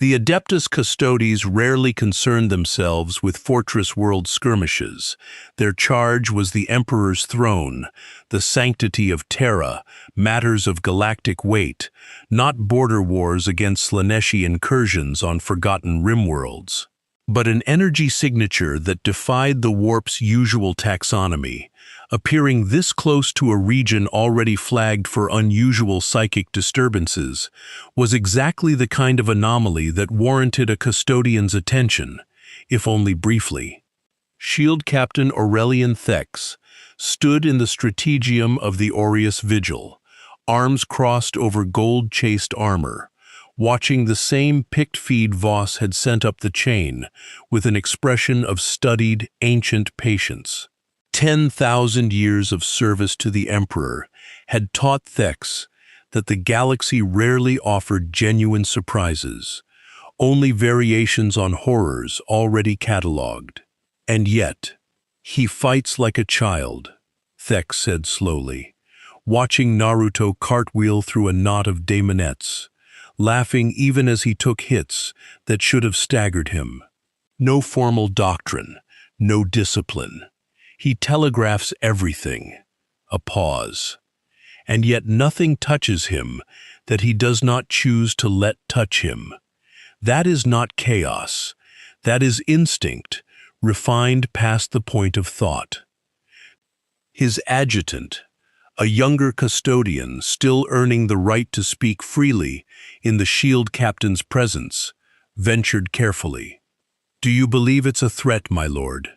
The Adeptus Custodes rarely concerned themselves with Fortress World skirmishes. Their charge was the Emperor's throne, the sanctity of Terra, matters of galactic weight, not border wars against Slaneshi incursions on forgotten rimworlds. But an energy signature that defied the warp's usual taxonomy, appearing this close to a region already flagged for unusual psychic disturbances, was exactly the kind of anomaly that warranted a custodian's attention, if only briefly. Shield Captain Aurelian Thex stood in the strategium of the Aureus Vigil, arms crossed over gold-chased armor, watching the same picked feed Voss had sent up the chain with an expression of studied, ancient patience. 10,000 years of service to the Emperor had taught Thex that the galaxy rarely offered genuine surprises, only variations on horrors already catalogued. And yet, he fights like a child, Thex said slowly, watching Naruto cartwheel through a knot of daemonettes, laughing even as he took hits that should have staggered him. No formal doctrine, no discipline. He telegraphs everything, a pause. And yet nothing touches him that he does not choose to let touch him. That is not chaos. That is instinct, refined past the point of thought. His adjutant, a younger custodian still earning the right to speak freely in the shield captain's presence, ventured carefully. "Do you believe it's a threat, my lord?"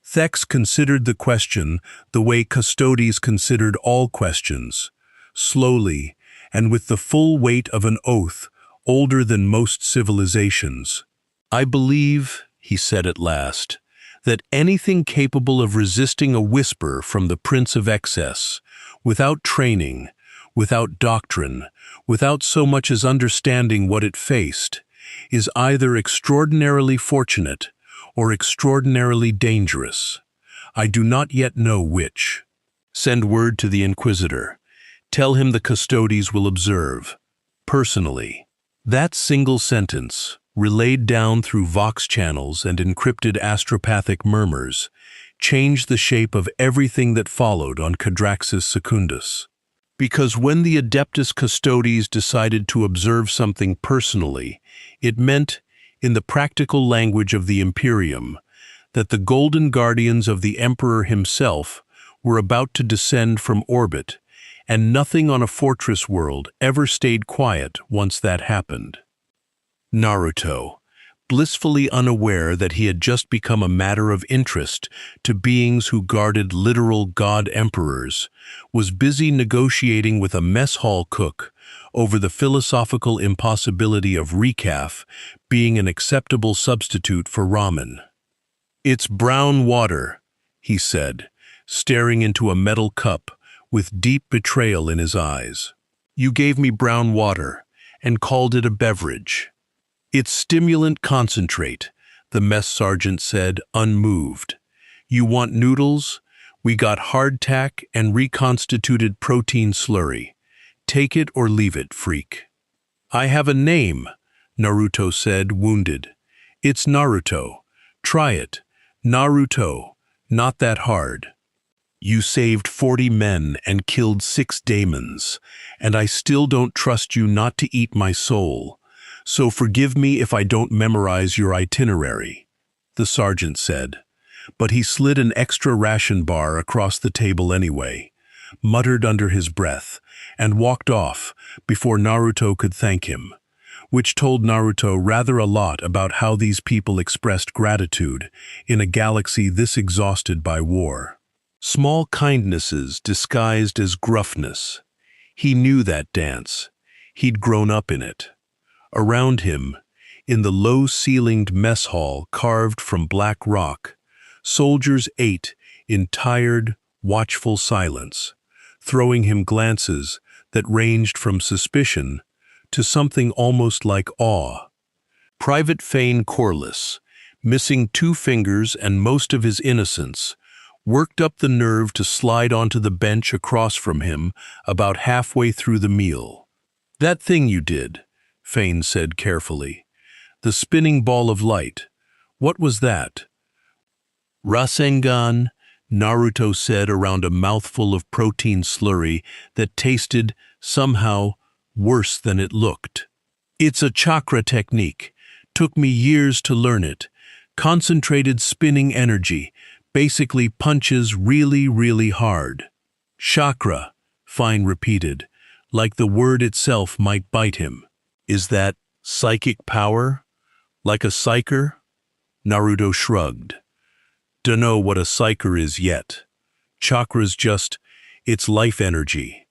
Thex considered the question the way Custodes considered all questions, slowly and with the full weight of an oath older than most civilizations. "I believe," he said at last, "that anything capable of resisting a whisper from the Prince of Excess, without training, without doctrine, without so much as understanding what it faced, is either extraordinarily fortunate or extraordinarily dangerous. I do not yet know which. Send word to the Inquisitor. Tell him the Custodes will observe. Personally." That single sentence, relayed down through Vox channels and encrypted astropathic murmurs, changed the shape of everything that followed on Cadraxis Secundus. Because when the Adeptus Custodes decided to observe something personally, it meant, in the practical language of the Imperium, that the golden guardians of the Emperor himself were about to descend from orbit, and nothing on a fortress world ever stayed quiet once that happened. Naruto, blissfully unaware that he had just become a matter of interest to beings who guarded literal god-emperors, was busy negotiating with a mess hall cook over the philosophical impossibility of recaf being an acceptable substitute for ramen. "It's brown water," he said, staring into a metal cup with deep betrayal in his eyes. "You gave me brown water and called it a beverage." "It's stimulant concentrate," the mess sergeant said, unmoved. "You want noodles? We got hardtack and reconstituted protein slurry. Take it or leave it, freak." "I have a name," Naruto said, wounded. "It's Naruto. Try it. Naruto. Not that hard." "You saved 40 men and killed 6 daemons, and I still don't trust you not to eat my soul. So forgive me if I don't memorize your itinerary," the sergeant said. But he slid an extra ration bar across the table anyway, muttered under his breath, and walked off before Naruto could thank him, which told Naruto rather a lot about how these people expressed gratitude in a galaxy this exhausted by war. Small kindnesses disguised as gruffness. He knew that dance. He'd grown up in it. Around him, in the low-ceilinged mess hall carved from black rock, soldiers ate in tired, watchful silence, throwing him glances that ranged from suspicion to something almost like awe. Private Fane Corliss, missing 2 fingers and most of his innocence, worked up the nerve to slide onto the bench across from him about halfway through the meal. "That thing you did," Fane said carefully. The spinning ball of light. What was that? Rasengan, Naruto said around a mouthful of protein slurry that tasted, somehow, worse than it looked. It's a chakra technique. Took me years to learn it. Concentrated spinning energy, basically punches really, really hard. Chakra, Fine repeated, like the word itself might bite him. Is that psychic power? Like a psyker? Naruto shrugged. Dunno what a psyker is yet. Chakra's just, it's life energy.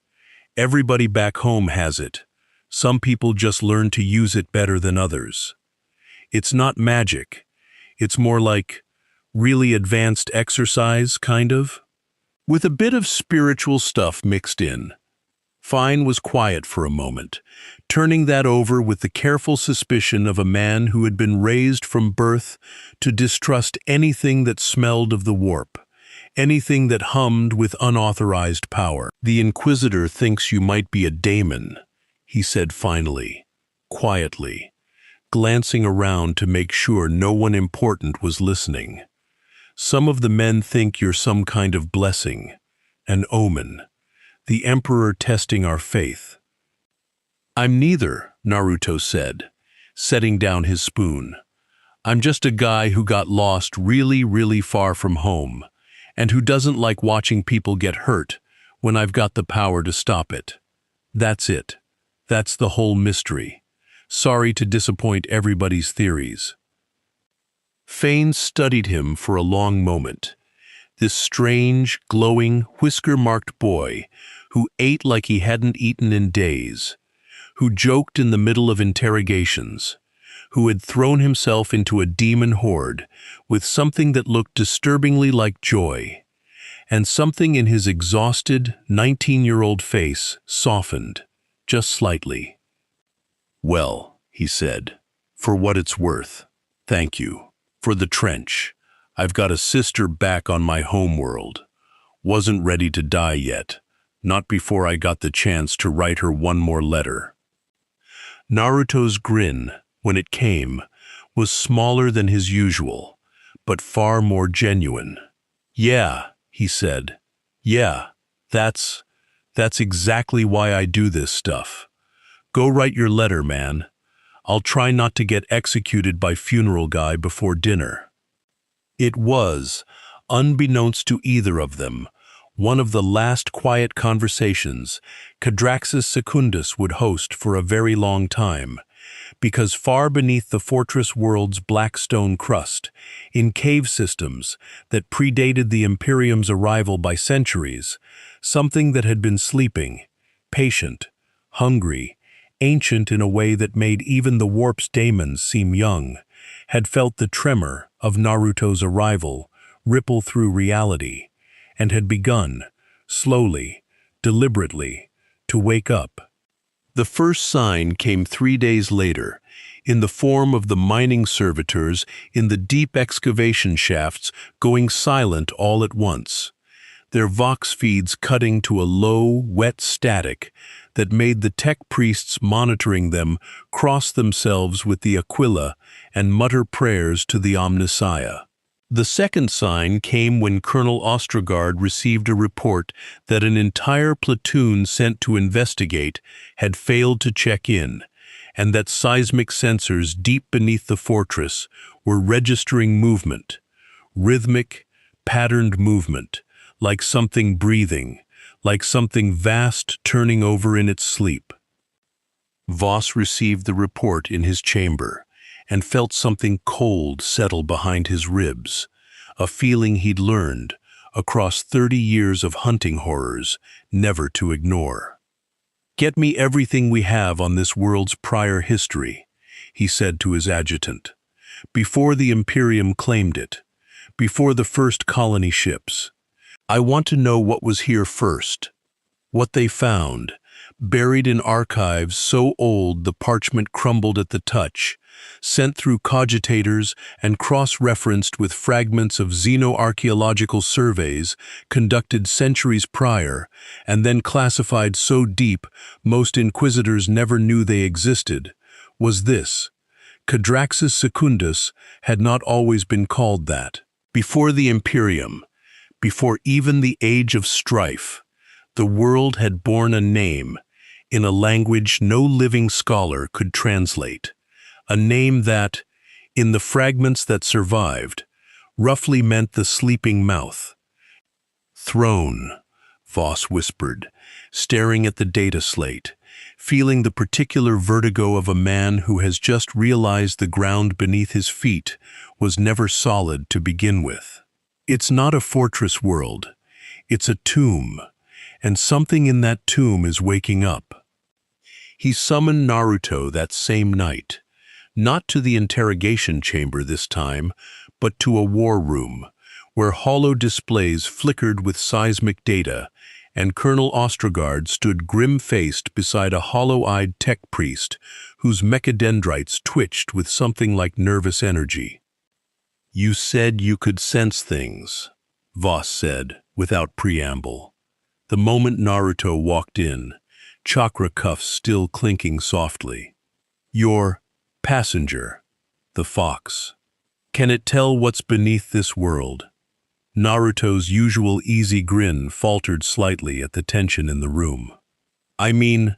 Everybody back home has it. Some people just learn to use it better than others. It's not magic. It's more like really advanced exercise, kind of, with a bit of spiritual stuff mixed in. Fine was quiet for a moment, turning that over with the careful suspicion of a man who had been raised from birth to distrust anything that smelled of the warp, anything that hummed with unauthorized power. The Inquisitor thinks you might be a daemon, he said finally, quietly, glancing around to make sure no one important was listening. Some of the men think you're some kind of blessing, an omen, the Emperor testing our faith. I'm neither, Naruto said, setting down his spoon. I'm just a guy who got lost really, really far from home, and who doesn't like watching people get hurt when I've got the power to stop it. That's it. That's the whole mystery. Sorry to disappoint everybody's theories. Fane studied him for a long moment. This strange, glowing, whisker-marked boy who ate like he hadn't eaten in days, who joked in the middle of interrogations, who had thrown himself into a demon horde with something that looked disturbingly like joy, and something in his exhausted, 19-year-old face softened, just slightly. Well, he said, for what it's worth, thank you. For the trench. I've got a sister back on my homeworld. Wasn't ready to die yet, not before I got the chance to write her one more letter. Naruto's grin, when it came, was smaller than his usual, but far more genuine. Yeah, he said. Yeah, that's exactly why I do this stuff. Go write your letter, man. I'll try not to get executed by funeral guy before dinner. It was, unbeknownst to either of them, one of the last quiet conversations Cadraxus Secundus would host for a very long time, because far beneath the fortress world's black stone crust, in cave systems that predated the Imperium's arrival by centuries, something that had been sleeping, patient, hungry, ancient in a way that made even the warp's daemons seem young, had felt the tremor of Naruto's arrival ripple through reality, and had begun, slowly, deliberately, to wake up. The first sign came 3 days later, in the form of the mining servitors in the deep excavation shafts going silent all at once, their vox feeds cutting to a low, wet static that made the tech priests monitoring them cross themselves with the Aquila and mutter prayers to the Omnissiah. The second sign came when Colonel Ostrogard received a report that an entire platoon sent to investigate had failed to check in, and that seismic sensors deep beneath the fortress were registering movement, rhythmic, patterned movement, like something breathing, like something vast turning over in its sleep. Voss received the report in his chamber and felt something cold settle behind his ribs, a feeling he'd learned, across 30 years of hunting horrors, never to ignore. "Get me everything we have on this world's prior history," he said to his adjutant, "before the Imperium claimed it, before the first colony ships. I want to know what was here first, what they found, buried in archives so old the parchment crumbled at the touch, sent through cogitators and cross-referenced with fragments of xenoarchaeological surveys conducted centuries prior, and then classified so deep most inquisitors never knew they existed, was this: Cadraxis Secundus had not always been called that. Before the Imperium, before even the age of strife, the world had borne a name in a language no living scholar could translate, a name that, in the fragments that survived, roughly meant the sleeping mouth. Throne, Voss whispered, staring at the data slate, feeling the particular vertigo of a man who has just realized the ground beneath his feet was never solid to begin with. It's not a fortress world, it's a tomb, and something in that tomb is waking up. He summoned Naruto that same night, not to the interrogation chamber this time, but to a war room, where hollow displays flickered with seismic data, and Colonel Ostrogard stood grim-faced beside a hollow-eyed tech priest whose mechadendrites twitched with something like nervous energy. "You said you could sense things," Voss said, without preamble. The moment Naruto walked in, chakra cuffs still clinking softly. "Your passenger, the fox. Can it tell what's beneath this world?" Naruto's usual easy grin faltered slightly at the tension in the room. "I mean,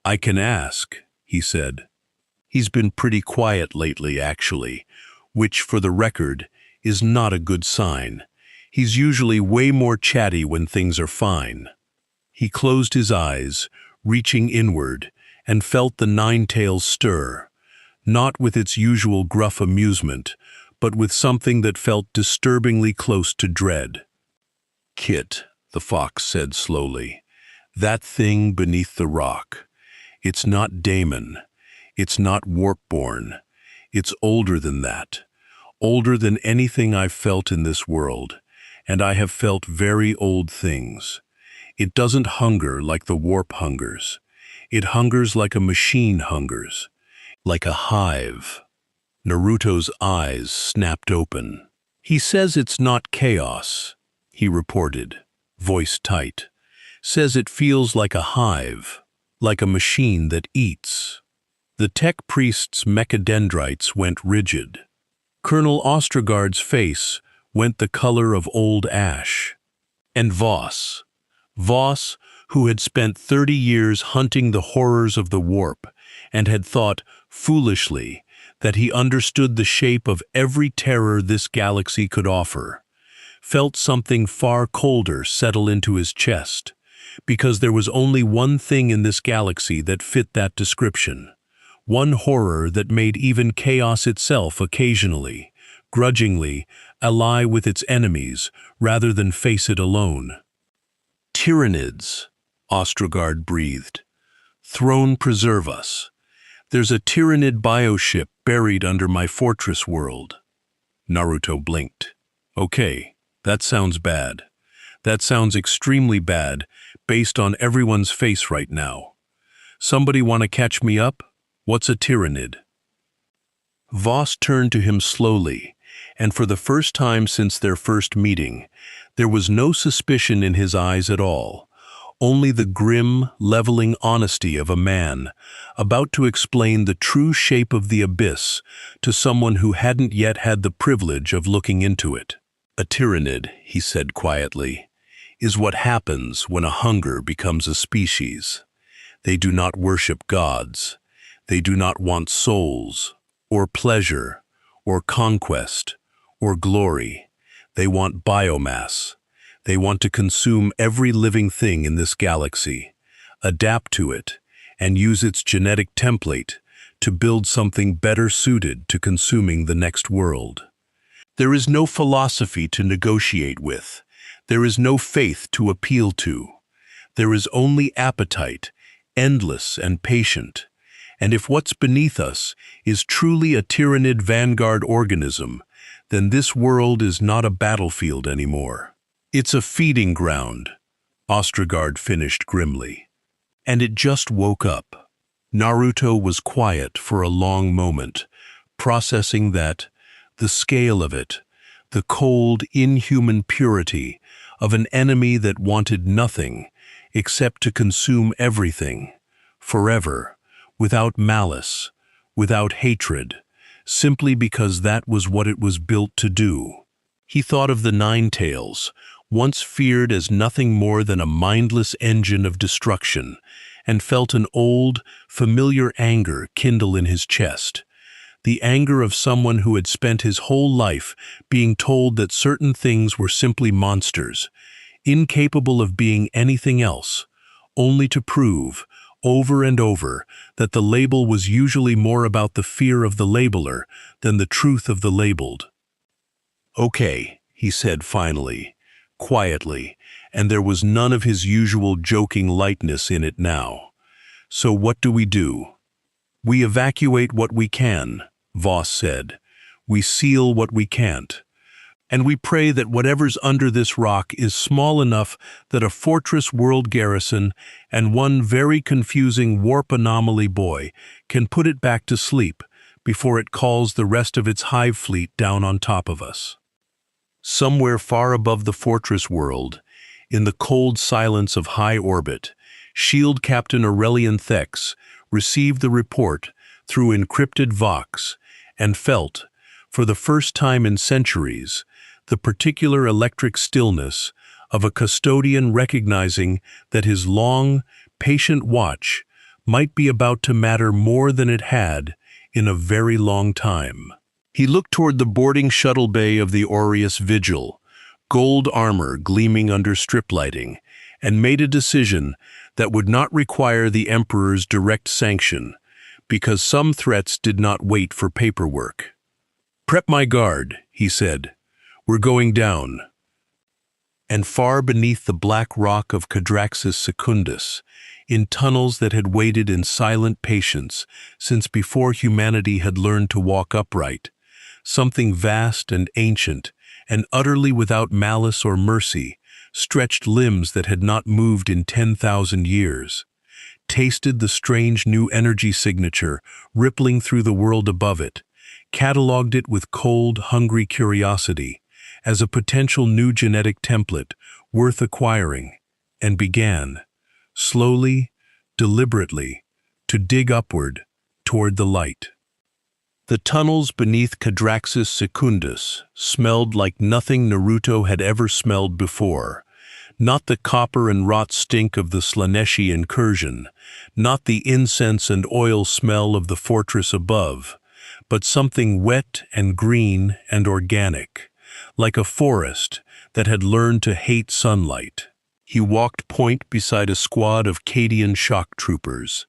I can ask," he said. He's been pretty quiet lately, actually, which, for the record, is not a good sign. He's usually way more chatty when things are fine. He closed his eyes, reaching inward, and felt the nine-tails stir, not with its usual gruff amusement, but with something that felt disturbingly close to dread. "Kit," the fox said slowly, "that thing beneath the rock. It's not Daemon. It's not Warpborn. It's older than that. Older than anything I've felt in this world, and I have felt very old things. It doesn't hunger like the warp hungers. It hungers like a machine hungers, like a hive." Naruto's eyes snapped open. "He says it's not chaos," he reported, voice tight. "Says it feels like a hive, like a machine that eats." The tech priest's mechadendrites went rigid. Colonel Ostrogard's face went the color of old ash. And Voss, who had spent 30 years hunting the horrors of the warp and had thought, foolishly, that he understood the shape of every terror this galaxy could offer, felt something far colder settle into his chest, because there was only one thing in this galaxy that fit that description, one horror that made even chaos itself occasionally, grudgingly, ally with its enemies rather than face it alone. "Tyranids," Ostrogard breathed. "Throne preserve us. There's a Tyranid bioship buried under my fortress world." Naruto blinked. "Okay, that sounds bad. That sounds extremely bad, based on everyone's face right now. Somebody want to catch me up? What's a Tyranid?" Voss turned to him slowly, and for the first time since their first meeting, there was no suspicion in his eyes at all. Only the grim, leveling honesty of a man about to explain the true shape of the abyss to someone who hadn't yet had the privilege of looking into it. "A Tyranid," he said quietly, "is what happens when a hunger becomes a species. They do not worship gods. They do not want souls, or pleasure, or conquest, or glory. They want biomass. They want to consume every living thing in this galaxy, adapt to it, and use its genetic template to build something better suited to consuming the next world. There is no philosophy to negotiate with. There is no faith to appeal to. There is only appetite, endless and patient. And if what's beneath us is truly a Tyranid vanguard organism, then this world is not a battlefield anymore. It's a feeding ground," Ostrogard finished grimly. And it just woke up. Naruto was quiet for a long moment, processing that, the scale of it, the cold, inhuman purity of an enemy that wanted nothing except to consume everything, forever, without malice, without hatred, simply because that was what it was built to do. He thought of the Nine Tails, once feared as nothing more than a mindless engine of destruction, and felt an old, familiar anger kindle in his chest. The anger of someone who had spent his whole life being told that certain things were simply monsters, incapable of being anything else, only to prove, over and over, that the label was usually more about the fear of the labeler than the truth of the labeled. "Okay," he said finally, quietly, and there was none of his usual joking lightness in it now. "So what do we do?" "We evacuate what we can," Voss said. "We seal what we can't. And we pray that whatever's under this rock is small enough that a fortress world garrison and one very confusing warp anomaly boy can put it back to sleep before it calls the rest of its hive fleet down on top of us." Somewhere far above the fortress world, in the cold silence of high orbit, Shield Captain Aurelian Thex received the report through encrypted Vox and felt, for the first time in centuries, the particular electric stillness of a custodian recognizing that his long, patient watch might be about to matter more than it had in a very long time. He looked toward the boarding shuttle bay of the Aureus Vigil, gold armor gleaming under strip lighting, and made a decision that would not require the Emperor's direct sanction, because some threats did not wait for paperwork. "Prep my guard," he said. "We're going down." And far beneath the black rock of Cadraxis Secundus, in tunnels that had waited in silent patience since before humanity had learned to walk upright, something vast and ancient and utterly without malice or mercy stretched limbs that had not moved in 10,000 years, tasted the strange new energy signature rippling through the world above it, catalogued it with cold, hungry curiosity as a potential new genetic template worth acquiring, and began, slowly, deliberately, to dig upward toward the light. The tunnels beneath Cadraxis Secundus smelled like nothing Naruto had ever smelled before. Not the copper and rot stink of the Slaneshi incursion, not the incense and oil smell of the fortress above, but something wet and green and organic, like a forest that had learned to hate sunlight. He walked point beside a squad of Cadian shock troopers,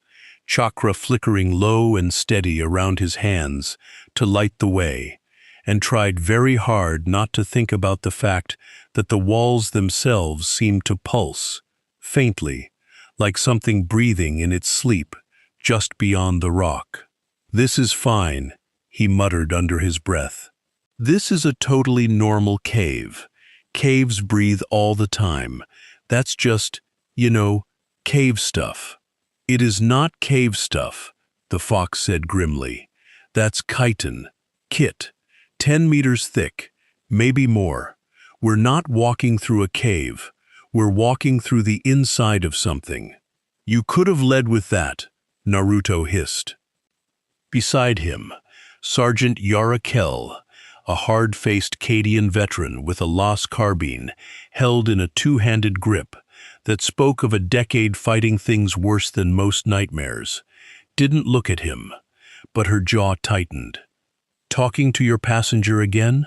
chakra flickering low and steady around his hands to light the way, and tried very hard not to think about the fact that the walls themselves seemed to pulse, faintly, like something breathing in its sleep, just beyond the rock. "This is fine," he muttered under his breath. "This is a totally normal cave. Caves breathe all the time. That's just, cave stuff." "It is not cave stuff," the fox said grimly. "That's chitin, kit, 10 meters thick, maybe more. We're not walking through a cave. We're walking through the inside of something." "You could have led with that," Naruto hissed. Beside him, Sergeant Yara Kell, a hard-faced Cadian veteran with a Las carbine held in a two-handed grip that spoke of a decade fighting things worse than most nightmares, didn't look at him, but her jaw tightened. "Talking to your passenger again?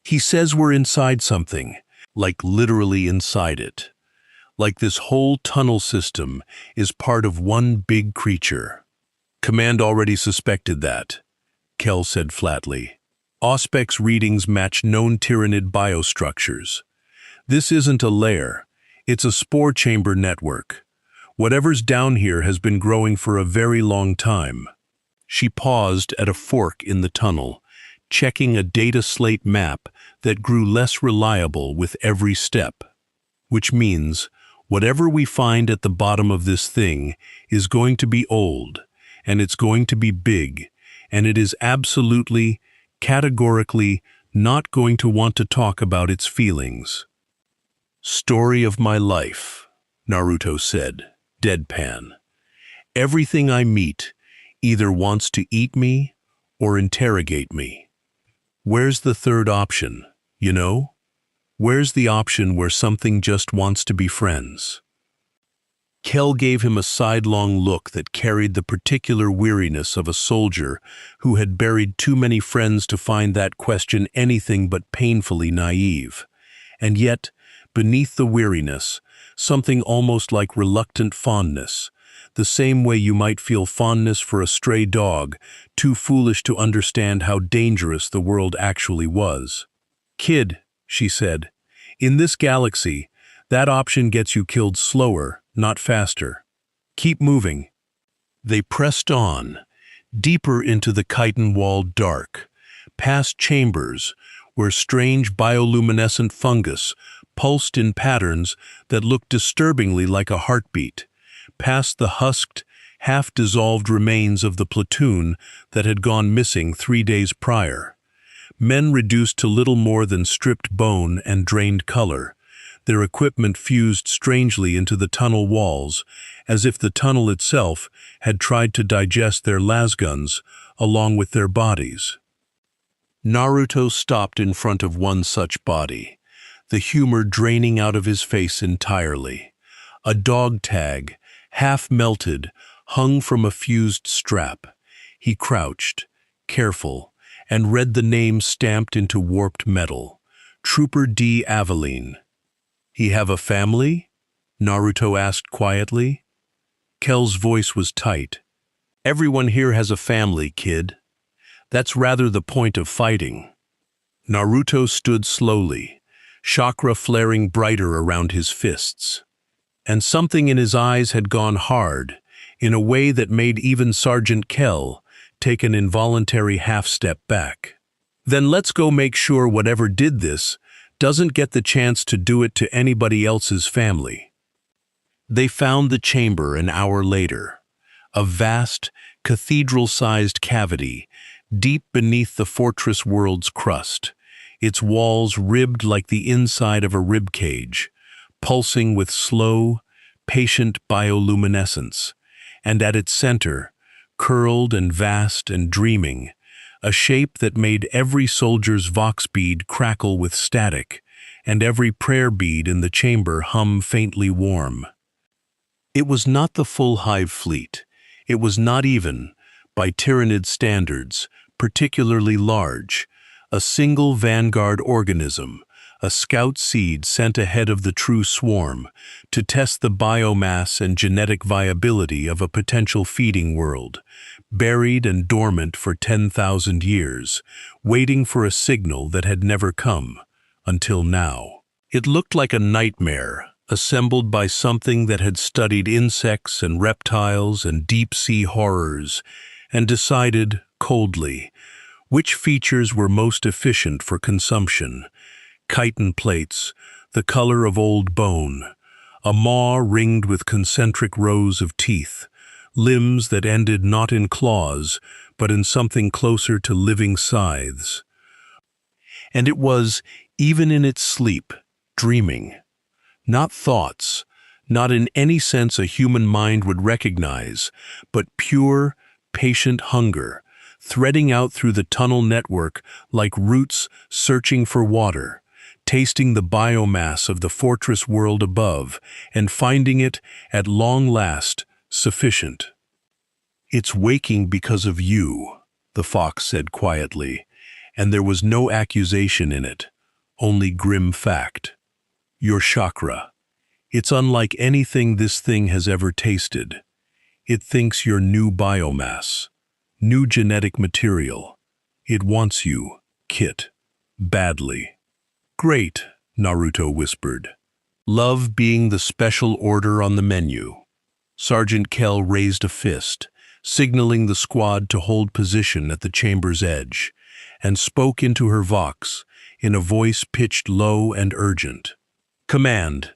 He says we're inside something, like literally inside it. Like this whole tunnel system is part of one big creature." "Command already suspected that," Kell said flatly. "Auspec's readings match known Tyranid biostructures. This isn't a lair, it's a spore chamber network. Whatever's down here has been growing for a very long time." She paused at a fork in the tunnel, checking a data slate map that grew less reliable with every step. "Which means, whatever we find at the bottom of this thing is going to be old, and it's going to be big, and it is absolutely, categorically not going to want to talk about its feelings." "Story of my life," Naruto said, deadpan. "Everything I meet either wants to eat me or interrogate me. Where's the third option, you know? Where's the option where something just wants to be friends? Kell gave him a sidelong look that carried the particular weariness of a soldier who had buried too many friends to find that question anything but painfully naive. And yet, beneath the weariness, something almost like reluctant fondness, the same way you might feel fondness for a stray dog, too foolish to understand how dangerous the world actually was. "Kid," she said, "in this galaxy, that option gets you killed slower, not faster. Keep moving." They pressed on, deeper into the chitin-walled dark, past chambers where strange bioluminescent fungus pulsed in patterns that looked disturbingly like a heartbeat, past the husked, half-dissolved remains of the platoon that had gone missing 3 days prior. Men reduced to little more than stripped bone and drained color, their equipment fused strangely into the tunnel walls, as if the tunnel itself had tried to digest their lasguns along with their bodies. Naruto stopped in front of one such body, the humor draining out of his face entirely. A dog tag, half melted, hung from a fused strap. He crouched, careful, and read the name stamped into warped metal. Trooper D. Aveline. "He have a family?" Naruto asked quietly. Kell's voice was tight. "Everyone here has a family, kid. That's rather the point of fighting." Naruto stood slowly, chakra flaring brighter around his fists. And something in his eyes had gone hard, in a way that made even Sergeant Kell take an involuntary half-step back. "Then let's go make sure whatever did this doesn't get the chance to do it to anybody else's family." They found the chamber an hour later, a vast, cathedral-sized cavity deep beneath the fortress world's crust, its walls ribbed like the inside of a rib cage, pulsing with slow, patient bioluminescence, and at its center, curled and vast and dreaming, a shape that made every soldier's vox bead crackle with static, and every prayer bead in the chamber hum faintly warm. It was not the full hive fleet. It was not even, by Tyrannid standards, particularly large, a single vanguard organism, a scout seed sent ahead of the true swarm to test the biomass and genetic viability of a potential feeding world, buried and dormant for 10,000 years, waiting for a signal that had never come, until now. It looked like a nightmare, assembled by something that had studied insects and reptiles and deep-sea horrors, and decided, coldly, which features were most efficient for consumption. Chitin plates, the color of old bone, a maw ringed with concentric rows of teeth, limbs that ended not in claws, but in something closer to living scythes. And it was, even in its sleep, dreaming. Not thoughts, not in any sense a human mind would recognize, but pure, patient hunger, threading out through the tunnel network like roots searching for water, tasting the biomass of the fortress world above and finding it, at long last, sufficient. "It's waking because of you," the fox said quietly, and there was no accusation in it, only grim fact. "Your chakra. It's unlike anything this thing has ever tasted. It thinks you're new biomass, new genetic material. It wants you, Kit, badly." "Great," Naruto whispered. "Love being the special order on the menu." Sergeant Kell raised a fist, signaling the squad to hold position at the chamber's edge, and spoke into her vox in a voice pitched low and urgent. "Command,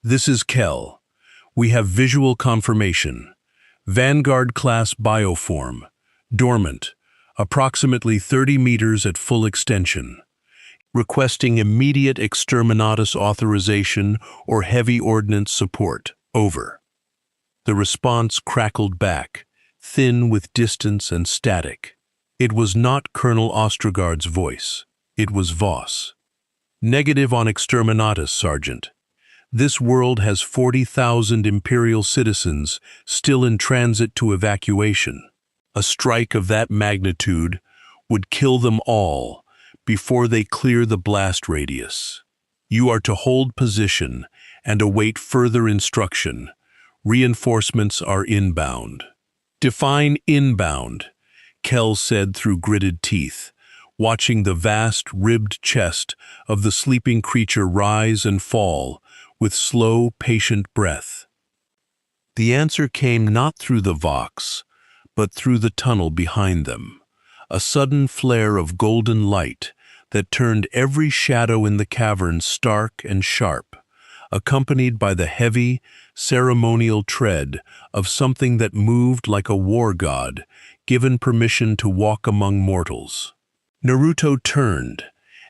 this is Kell. We have visual confirmation. Vanguard-class bioform, dormant, approximately 30 meters at full extension. Requesting immediate exterminatus authorization or heavy ordnance support. Over." The response crackled back, thin with distance and static. It was not Colonel Ostergaard's voice. It was Voss. Negative on exterminatus, Sergeant. This world has 40,000 Imperial citizens still in transit to evacuation. A strike of that magnitude would kill them all before they clear the blast radius. You are to hold position and await further instruction. Reinforcements are inbound. Define inbound, Kell said through gritted teeth, watching the vast, ribbed chest of the sleeping creature rise and fall with slow, patient breath. The answer came not through the Vox, but through the tunnel behind them, a sudden flare of golden light that turned every shadow in the cavern stark and sharp, accompanied by the heavy, ceremonial tread of something that moved like a war god, given permission to walk among mortals. Naruto turned,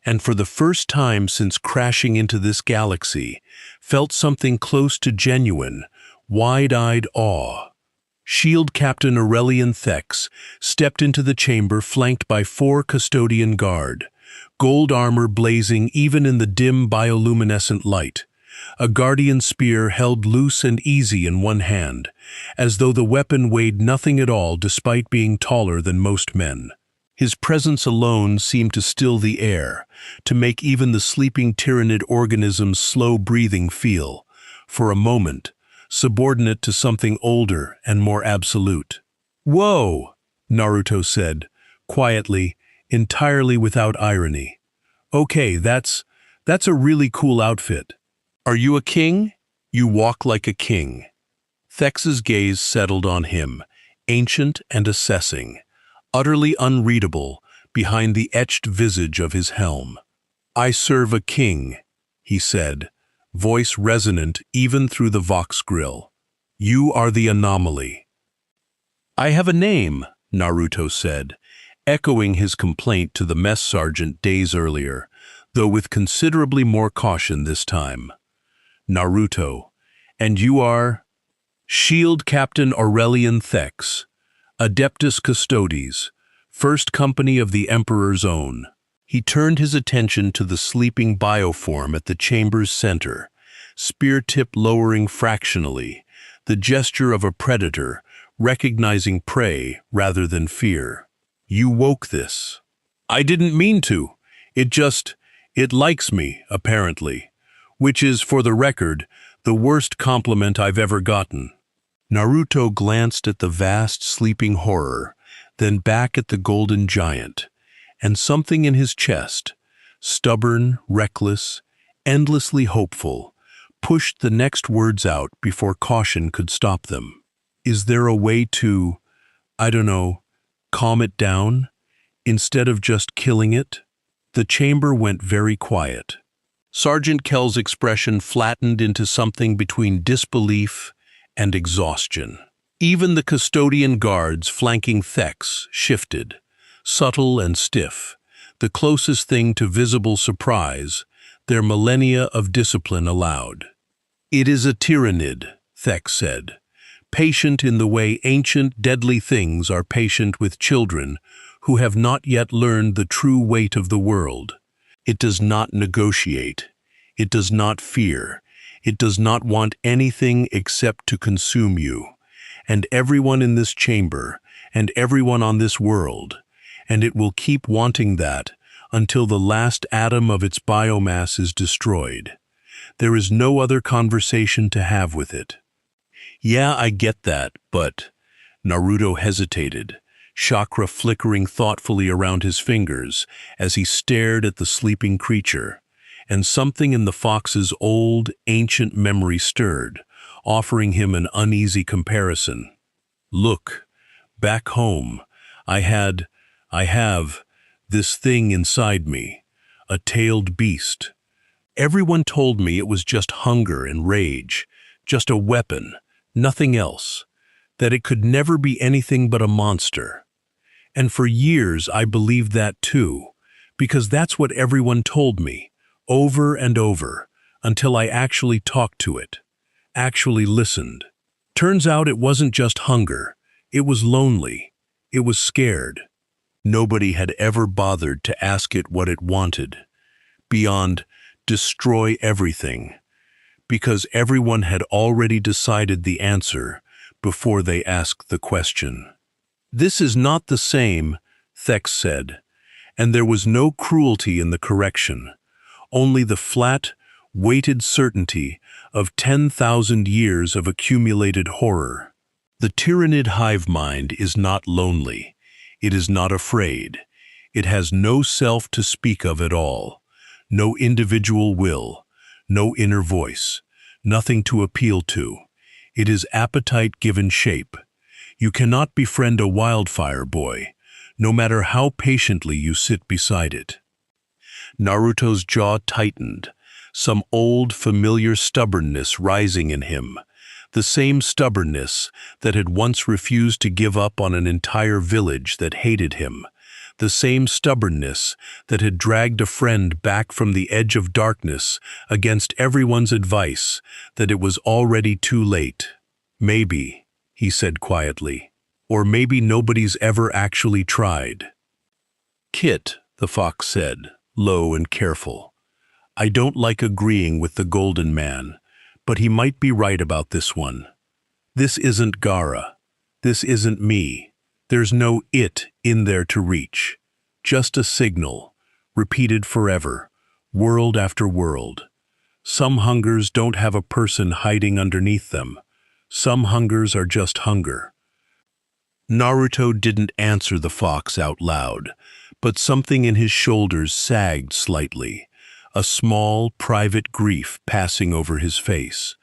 and for the first time since crashing into this galaxy, felt something close to genuine, wide-eyed awe. Shield Captain Aurelian Thex stepped into the chamber flanked by 4 custodian guard, gold armor blazing even in the dim bioluminescent light. A guardian spear held loose and easy in one hand, as though the weapon weighed nothing at all despite being taller than most men. His presence alone seemed to still the air, to make even the sleeping tyrannid organism's slow breathing feel, for a moment, subordinate to something older and more absolute. "Whoa," Naruto said, quietly, entirely without irony. "Okay, that's a really cool outfit. Are you a king? You walk like a king." Thex's gaze settled on him, ancient and assessing, utterly unreadable behind the etched visage of his helm. "I serve a king," he said, voice resonant even through the Vox grill. "You are the anomaly." "I have a name," Naruto said, echoing his complaint to the mess sergeant days earlier, though with considerably more caution this time. "Naruto, and you are?" "Shield Captain Aurelian Thex, Adeptus Custodes, First Company of the Emperor's Own." He turned his attention to the sleeping bioform at the chamber's center, spear tip lowering fractionally, the gesture of a predator, recognizing prey rather than fear. "You woke this." "I didn't mean to. It likes me, apparently. Which is, for the record, the worst compliment I've ever gotten." Naruto glanced at the vast sleeping horror, then back at the golden giant, and something in his chest, stubborn, reckless, endlessly hopeful, pushed the next words out before caution could stop them. "Is there a way to, I don't know, calm it down, instead of just killing it?" The chamber went very quiet. Sergeant Kell's expression flattened into something between disbelief and exhaustion. Even the custodian guards flanking Thex shifted, subtle and stiff, the closest thing to visible surprise their millennia of discipline allowed. "It is a tyrannid," Thex said, patient in the way ancient, deadly things are patient with children who have not yet learned the true weight of the world. It does not negotiate. It does not fear. It does not want anything except to consume you, and everyone in this chamber, and everyone on this world, and it will keep wanting that until the last atom of its biomass is destroyed. There is no other conversation to have with it." "Yeah, I get that, but..." Naruto hesitated, chakra flickering thoughtfully around his fingers as he stared at the sleeping creature, and something in the fox's old, ancient memory stirred, offering him an uneasy comparison. "Look, back home, I have this thing inside me, a tailed beast. Everyone told me it was just hunger and rage, just a weapon, nothing else, that it could never be anything but a monster. And for years I believed that too, because that's what everyone told me, over and over, until I actually talked to it, actually listened. Turns out it wasn't just hunger, it was lonely, it was scared. Nobody had ever bothered to ask it what it wanted, beyond destroy everything, because everyone had already decided the answer before they asked the question. This is not the same, Thex said, and there was no cruelty in the correction, only the flat, weighted certainty of 10,000 years of accumulated horror. The tyrannid hive mind is not lonely. It is not afraid. It has no self to speak of at all, no individual will, no inner voice, nothing to appeal to. It is appetite given shape. You cannot befriend a wildfire boy, no matter how patiently you sit beside it. Naruto's jaw tightened, some old, familiar stubbornness rising in him, the same stubbornness that had once refused to give up on an entire village that hated him, the same stubbornness that had dragged a friend back from the edge of darkness against everyone's advice that it was already too late. Maybe, he said quietly, or maybe nobody's ever actually tried. Kit, the fox said, low and careful. I don't like agreeing with the Golden Man, but he might be right about this one. This isn't Gaara. This isn't me. There's no it in there to reach. Just a signal, repeated forever, world after world. Some hungers don't have a person hiding underneath them. Some hungers are just hunger. Naruto didn't answer the fox out loud, but something in his shoulders sagged slightly, a small, private grief passing over his face.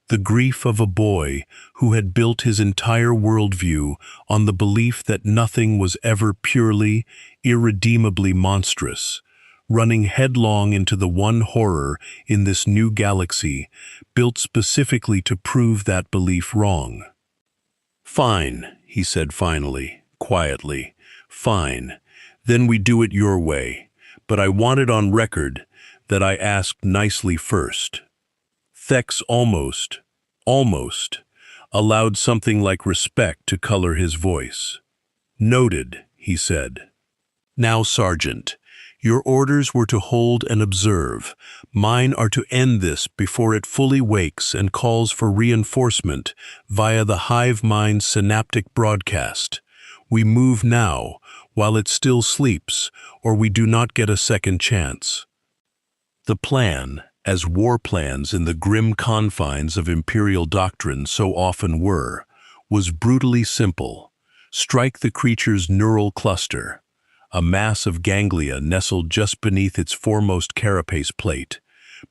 The grief of a boy who had built his entire worldview on the belief that nothing was ever purely, irredeemably monstrous, running headlong into the one horror in this new galaxy, built specifically to prove that belief wrong. Fine, he said finally, quietly. Fine. Then we do it your way. But I want it on record that I asked nicely first. Thex almost allowed something like respect to color his voice. Noted, he said. Now, Sergeant, your orders were to hold and observe. Mine are to end this before it fully wakes and calls for reinforcement via the hive mind's synaptic broadcast. We move now, while it still sleeps, or we do not get a second chance. The plan, as war plans in the grim confines of imperial doctrine so often were, was brutally simple. Strike the creature's neural cluster, a mass of ganglia nestled just beneath its foremost carapace plate,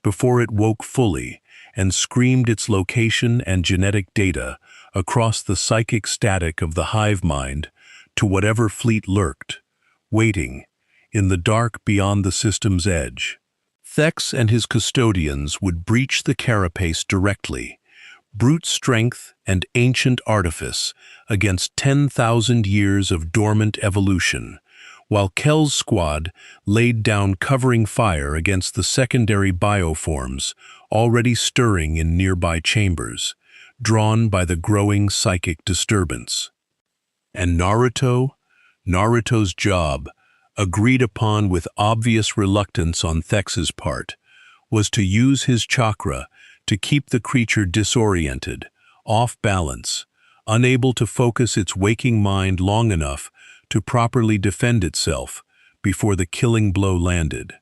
before it woke fully and screamed its location and genetic data across the psychic static of the hive mind to whatever fleet lurked, waiting, in the dark beyond the system's edge. Thex and his custodians would breach the carapace directly, brute strength and ancient artifice against 10,000 years of dormant evolution, while Kell's squad laid down covering fire against the secondary bioforms already stirring in nearby chambers, drawn by the growing psychic disturbance. And Naruto's job, agreed upon with obvious reluctance on Thex's part, was to use his chakra to keep the creature disoriented, off balance, unable to focus its waking mind long enough to properly defend itself before the killing blow landed.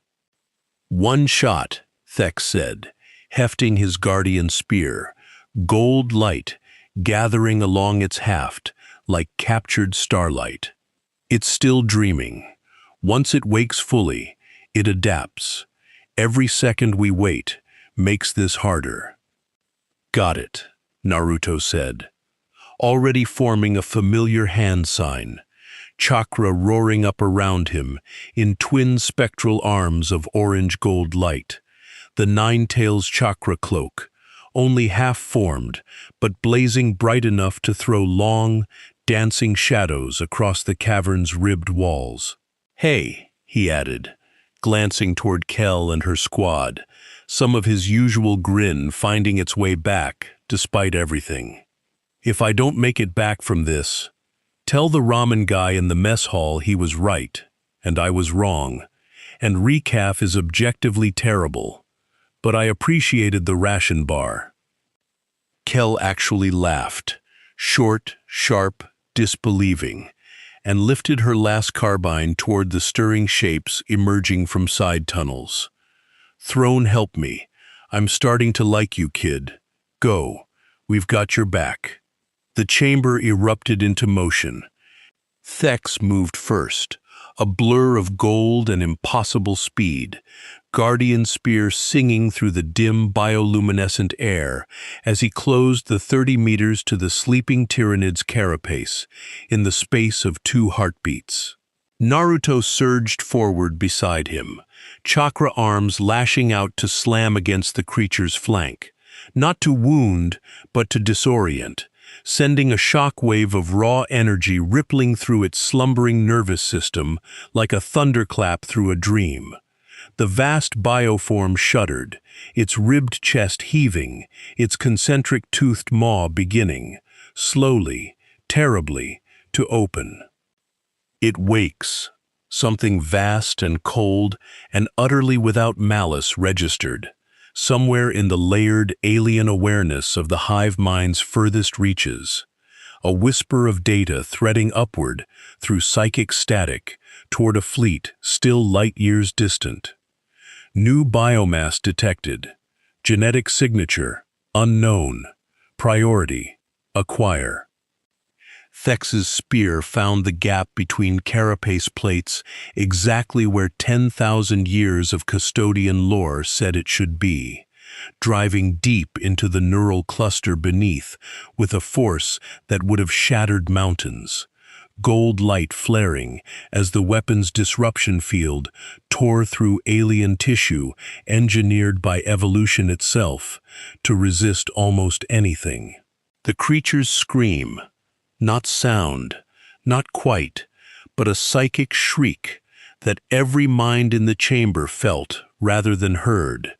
One shot, Thex said, hefting his guardian spear, gold light gathering along its haft like captured starlight. It's still dreaming. Once it wakes fully, it adapts. Every second we wait makes this harder. Got it, Naruto said, already forming a familiar hand sign, chakra roaring up around him in twin spectral arms of orange-gold light, the Nine-Tails chakra cloak, only half-formed, but blazing bright enough to throw long, dancing shadows across the cavern's ribbed walls. Hey, he added, glancing toward Kell and her squad, some of his usual grin finding its way back, despite everything. If I don't make it back from this, Tell the ramen guy in the mess hall he was right, and I was wrong, and recaf is objectively terrible, but I appreciated the ration bar. Kel actually laughed, short, sharp, disbelieving, and lifted her last carbine toward the stirring shapes emerging from side tunnels. Throne, help me. I'm starting to like you, kid. Go. We've got your back. The chamber erupted into motion. Thex moved first, a blur of gold and impossible speed, guardian spear singing through the dim bioluminescent air as he closed the 30 meters to the sleeping tyrannid's carapace in the space of 2 heartbeats. Naruto surged forward beside him, chakra arms lashing out to slam against the creature's flank, not to wound, but to disorient, sending a shock wave of raw energy rippling through its slumbering nervous system like a thunderclap through a dream. The vast bioform shuddered, its ribbed chest heaving, its concentric toothed maw beginning, slowly, terribly, to open. It wakes. Something vast and cold and utterly without malice registered, somewhere in the layered alien awareness of the hive mind's furthest reaches, a whisper of data threading upward through psychic static toward a fleet still light years distant. New biomass detected, genetic signature, unknown, priority, acquire. Thex's spear found the gap between carapace plates exactly where 10,000 years of custodian lore said it should be, driving deep into the neural cluster beneath with a force that would have shattered mountains. Gold light flaring as the weapon's disruption field tore through alien tissue engineered by evolution itself to resist almost anything. The creature's scream, not sound, not quite, but a psychic shriek that every mind in the chamber felt rather than heard,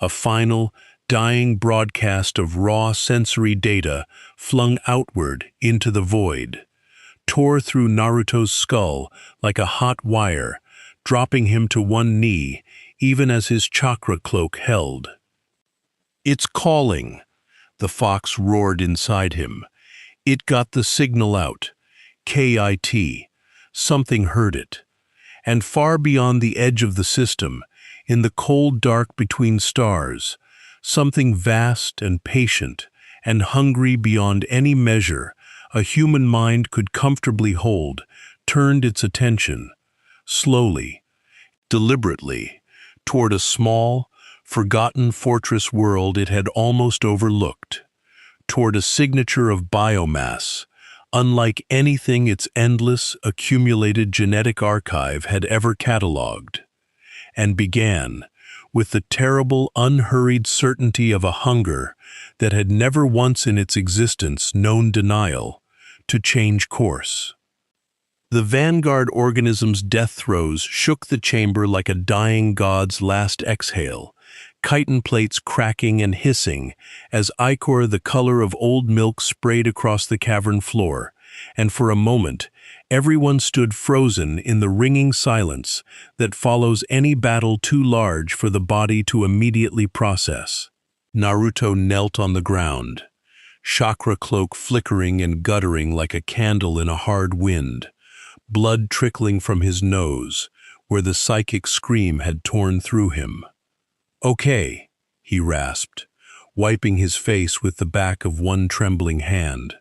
a final, dying broadcast of raw sensory data flung outward into the void, tore through Naruto's skull like a hot wire, dropping him to one knee even as his chakra cloak held. "It's calling," the fox roared inside him. It got the signal out. KIT. Something heard it. And far beyond the edge of the system, in the cold dark between stars, something vast and patient and hungry beyond any measure a human mind could comfortably hold, turned its attention, slowly, deliberately, toward a small, forgotten fortress world it had almost overlooked, toward a signature of biomass, unlike anything its endless, accumulated genetic archive had ever catalogued, and began, with the terrible, unhurried certainty of a hunger that had never once in its existence known denial, to change course. The vanguard organism's death throes shook the chamber like a dying god's last exhale, chitin plates cracking and hissing as ichor the color of old milk sprayed across the cavern floor, and for a moment everyone stood frozen in the ringing silence that follows any battle too large for the body to immediately process. Naruto knelt on the ground, chakra cloak flickering and guttering like a candle in a hard wind, blood trickling from his nose where the psychic scream had torn through him. "Okay," he rasped, wiping his face with the back of one trembling hand.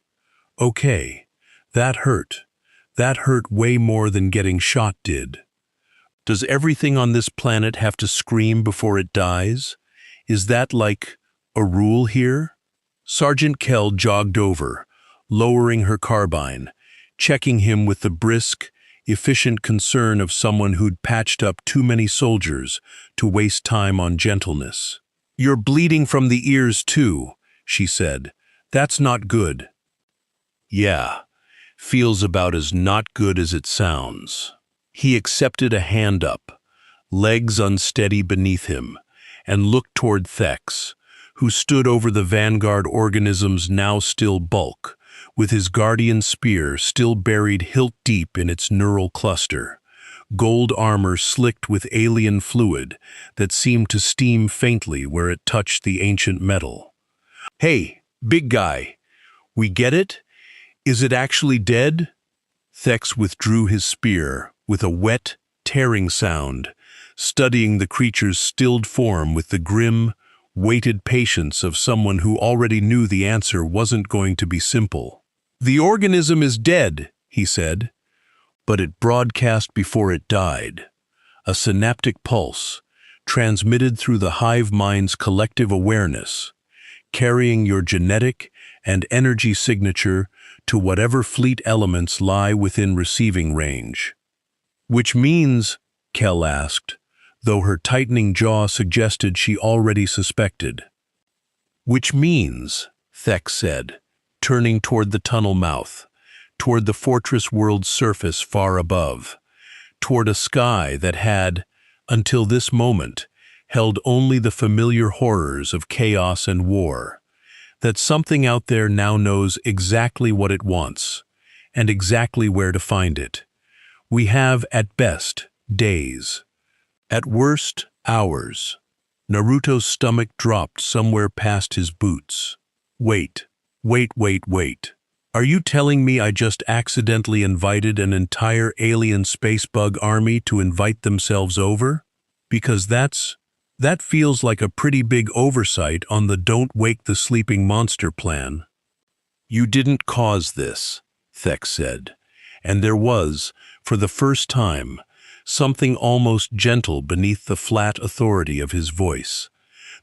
"Okay, that hurt. That hurt way more than getting shot did. Does everything on this planet have to scream before it dies? Is that like a rule here?" Sergeant Kell jogged over, lowering her carbine, checking him with the brisk, efficient concern of someone who'd patched up too many soldiers to waste time on gentleness. "You're bleeding from the ears too," she said. "That's not good." "Yeah, feels about as not good as it sounds." He accepted a hand up, legs unsteady beneath him, and looked toward Thex, who stood over the vanguard organism's now still bulk, with his guardian spear still buried hilt-deep in its neural cluster, gold armor slicked with alien fluid that seemed to steam faintly where it touched the ancient metal. "Hey, big guy, we get it? Is it actually dead?" Thex withdrew his spear with a wet, tearing sound, studying the creature's stilled form with the grim, weighted patience of someone who already knew the answer wasn't going to be simple. "The organism is dead," he said, "but it broadcast before it died. A synaptic pulse, transmitted through the hive mind's collective awareness, carrying your genetic and energy signature to whatever fleet elements lie within receiving range." "Which means," Kell asked, though her tightening jaw suggested she already suspected. "Which means," Thex said, turning toward the tunnel mouth, toward the fortress world's surface far above, toward a sky that had, until this moment, held only the familiar horrors of chaos and war, that something out there now knows exactly what it wants, and exactly where to find it. We have, at best, days. At worst, hours. Naruto's stomach dropped somewhere past his boots. Wait. Are you telling me I just accidentally invited an entire alien space bug army to invite themselves over? Because that feels like a pretty big oversight on the don't wake the sleeping monster plan." "You didn't cause this," Thex said, and there was, for the first time, something almost gentle beneath the flat authority of his voice,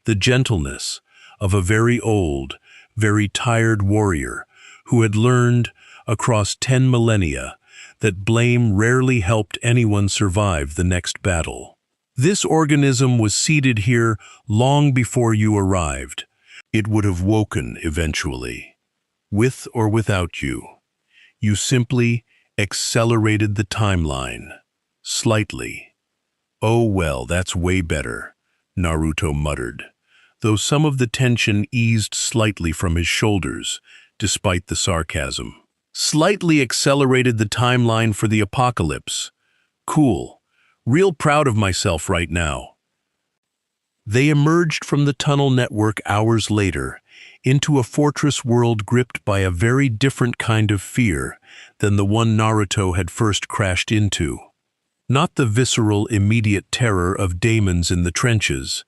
the gentleness of a very old, very tired warrior who had learned, across 10 millennia, that blame rarely helped anyone survive the next battle. "This organism was seated here long before you arrived. It would have woken eventually, with or without you. You simply accelerated the timeline. Slightly." "Oh well, that's way better," Naruto muttered, though some of the tension eased slightly from his shoulders, despite the sarcasm. "Slightly accelerated the timeline for the apocalypse. Cool. Real proud of myself right now." They emerged from the tunnel network hours later, into a fortress world gripped by a very different kind of fear than the one Naruto had first crashed into. Not the visceral, immediate terror of daemons in the trenches,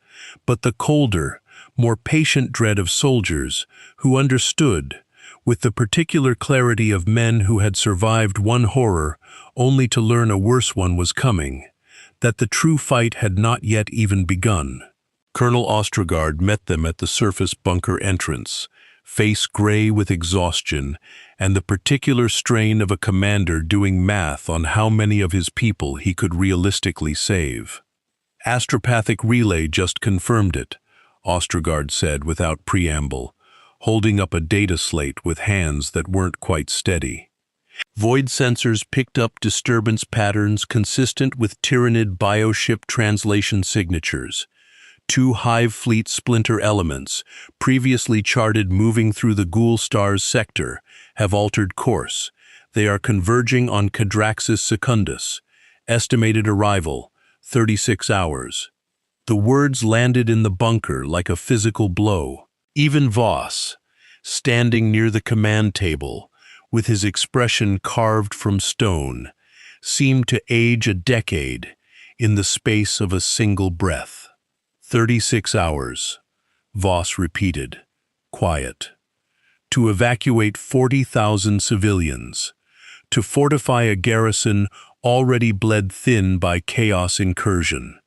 but the colder, more patient dread of soldiers who understood, with the particular clarity of men who had survived one horror only to learn a worse one was coming, that the true fight had not yet even begun. Colonel Ostrogard met them at the surface bunker entrance, face gray with exhaustion and the particular strain of a commander doing math on how many of his people he could realistically save. "Astropathic relay just confirmed it," Ostrogard said without preamble, holding up a data slate with hands that weren't quite steady. Void sensors picked up disturbance patterns consistent with Tyranid bioship translation signatures. 2 Hive Fleet splinter elements, previously charted moving through the Ghoul Star's sector, have altered course. They are converging on Cadraxis Secundus. Estimated arrival, 36 hours. The words landed in the bunker like a physical blow. Even Voss, standing near the command table, with his expression carved from stone, seemed to age a decade in the space of a single breath. 36 hours, Voss repeated, quiet. To evacuate 40,000 civilians, to fortify a garrison already bled thin by chaos incursion,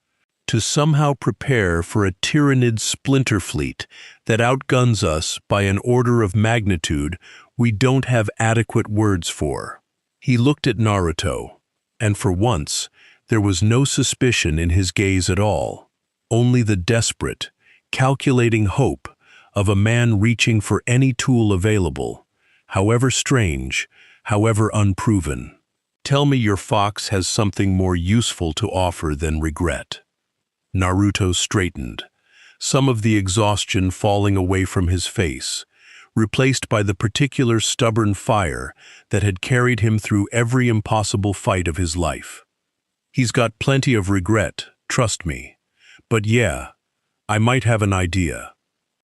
to somehow prepare for a Tyranid splinter fleet that outguns us by an order of magnitude we don't have adequate words for. He looked at Naruto, and for once, there was no suspicion in his gaze at all, only the desperate, calculating hope of a man reaching for any tool available, however strange, however unproven. "Tell me your fox has something more useful to offer than regret." Naruto straightened, some of the exhaustion falling away from his face, replaced by the particular stubborn fire that had carried him through every impossible fight of his life. He's got plenty of regret, trust me. But yeah, I might have an idea.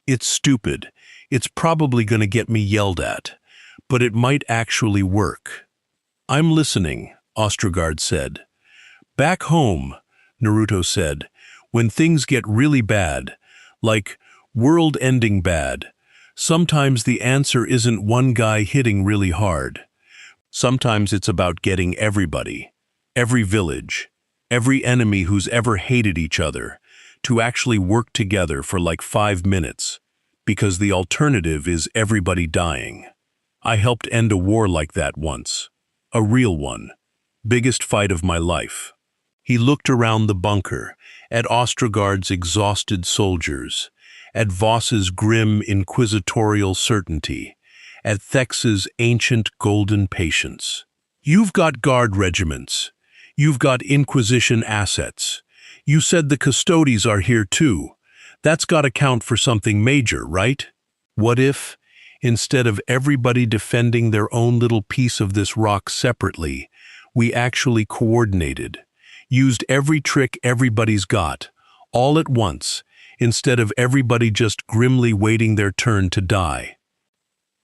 It's stupid. It's probably going to get me yelled at, but it might actually work. I'm listening, Ostrogard said. Back home, Naruto said, when things get really bad, like world-ending bad, sometimes the answer isn't one guy hitting really hard. Sometimes it's about getting everybody, every village, every enemy who's ever hated each other, to actually work together for like 5 minutes, because the alternative is everybody dying. I helped end a war like that once. A real one. Biggest fight of my life. He looked around the bunker, at Ostrogard's exhausted soldiers, at Voss's grim inquisitorial certainty, at Thex's ancient golden patience. You've got guard regiments. You've got Inquisition assets. You said the custodies are here too. That's got to count for something major, right? What if, instead of everybody defending their own little piece of this rock separately, we actually coordinated, used every trick everybody's got, all at once, instead of everybody just grimly waiting their turn to die?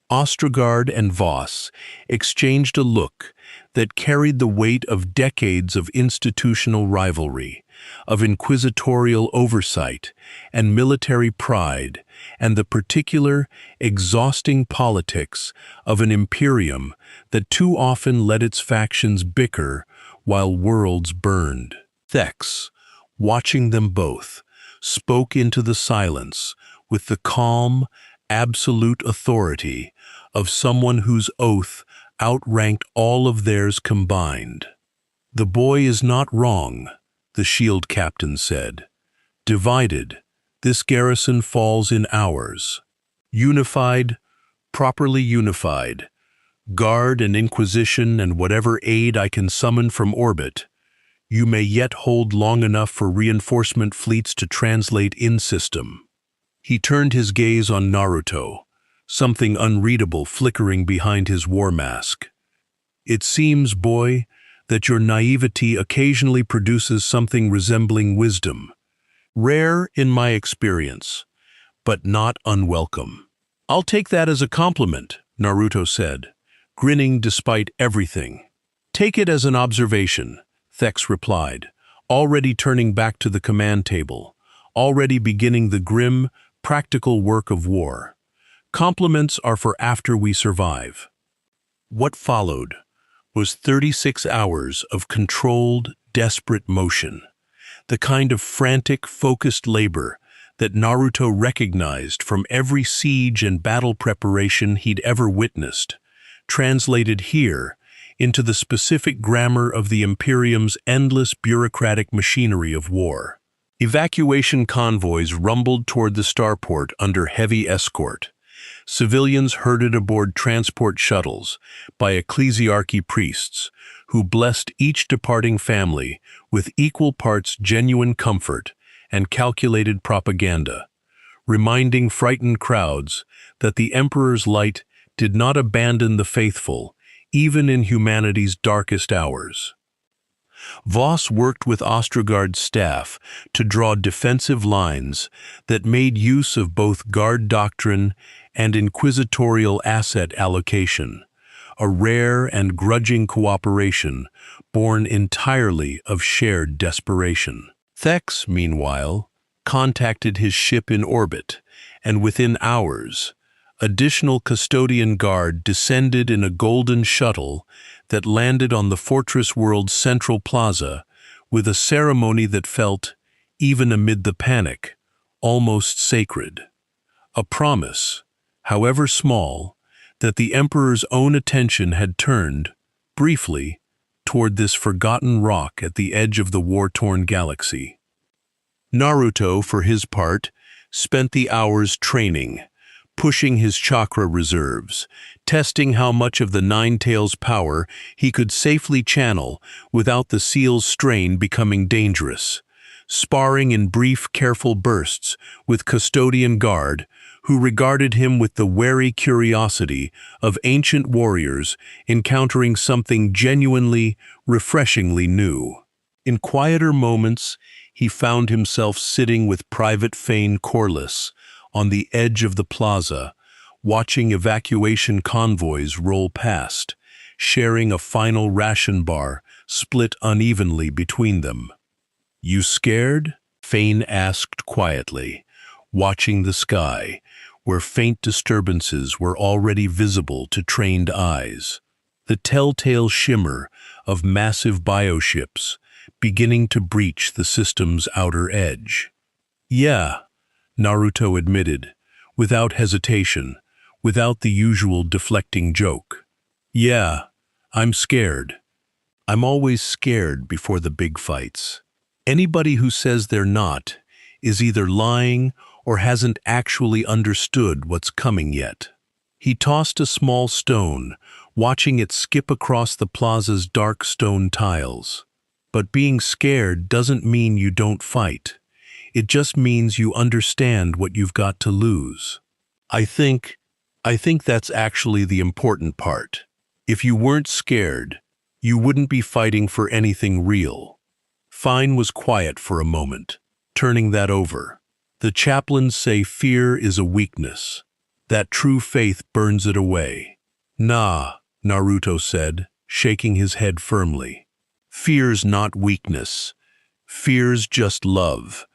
Ostrogard and Voss exchanged a look that carried the weight of decades of institutional rivalry, of inquisitorial oversight and military pride, and the particular, exhausting politics of an Imperium that too often let its factions bicker while worlds burned. Thex, watching them both, spoke into the silence with the calm, absolute authority of someone whose oath outranked all of theirs combined. The boy is not wrong, the shield captain said. Divided, this garrison falls in ours. Unified, properly unified, guard and inquisition and whatever aid I can summon from orbit, you may yet hold long enough for reinforcement fleets to translate in system. He turned his gaze on Naruto, something unreadable flickering behind his war mask. It seems, boy, that your naivety occasionally produces something resembling wisdom. Rare in my experience, but not unwelcome. I'll take that as a compliment, Naruto said, grinning despite everything. Take it as an observation, Thex replied, already turning back to the command table, already beginning the grim, practical work of war. Compliments are for after we survive. What followed was 36 hours of controlled, desperate motion, the kind of frantic, focused labor that Naruto recognized from every siege and battle preparation he'd ever witnessed, translated here into the specific grammar of the Imperium's endless bureaucratic machinery of war. Evacuation convoys rumbled toward the starport under heavy escort. Civilians herded aboard transport shuttles by ecclesiarchy priests who blessed each departing family with equal parts genuine comfort and calculated propaganda, reminding frightened crowds that the Emperor's light did not abandon the faithful, even in humanity's darkest hours. Voss worked with Ostrogard's staff to draw defensive lines that made use of both guard doctrine and inquisitorial asset allocation, a rare and grudging cooperation born entirely of shared desperation. Thex, meanwhile, contacted his ship in orbit, and within hours, additional custodian guard descended in a golden shuttle that landed on the Fortress World's central plaza with a ceremony that felt, even amid the panic, almost sacred. A promise, however small, that the Emperor's own attention had turned, briefly, toward this forgotten rock at the edge of the war-torn galaxy. Naruto, for his part, spent the hours training, pushing his chakra reserves, testing how much of the Nine-Tails' power he could safely channel without the seal's strain becoming dangerous, sparring in brief, careful bursts with custodian guard who regarded him with the wary curiosity of ancient warriors encountering something genuinely, refreshingly new. In quieter moments, he found himself sitting with Private Fane Corliss on the edge of the plaza, watching evacuation convoys roll past, sharing a final ration bar split unevenly between them. "You scared?" Fane asked quietly, watching the sky, where faint disturbances were already visible to trained eyes. The telltale shimmer of massive bioships beginning to breach the system's outer edge. "Yeah," Naruto admitted, without hesitation, without the usual deflecting joke. "Yeah, I'm scared. I'm always scared before the big fights. Anybody who says they're not is either lying or hasn't actually understood what's coming yet." He tossed a small stone, watching it skip across the plaza's dark stone tiles. But being scared doesn't mean you don't fight. It just means you understand what you've got to lose. I think that's actually the important part. If you weren't scared, you wouldn't be fighting for anything real. Fine was quiet for a moment, turning that over. "The chaplains say fear is a weakness, that true faith burns it away." "Nah," Naruto said, shaking his head firmly. "Fear's not weakness. Fear's just love,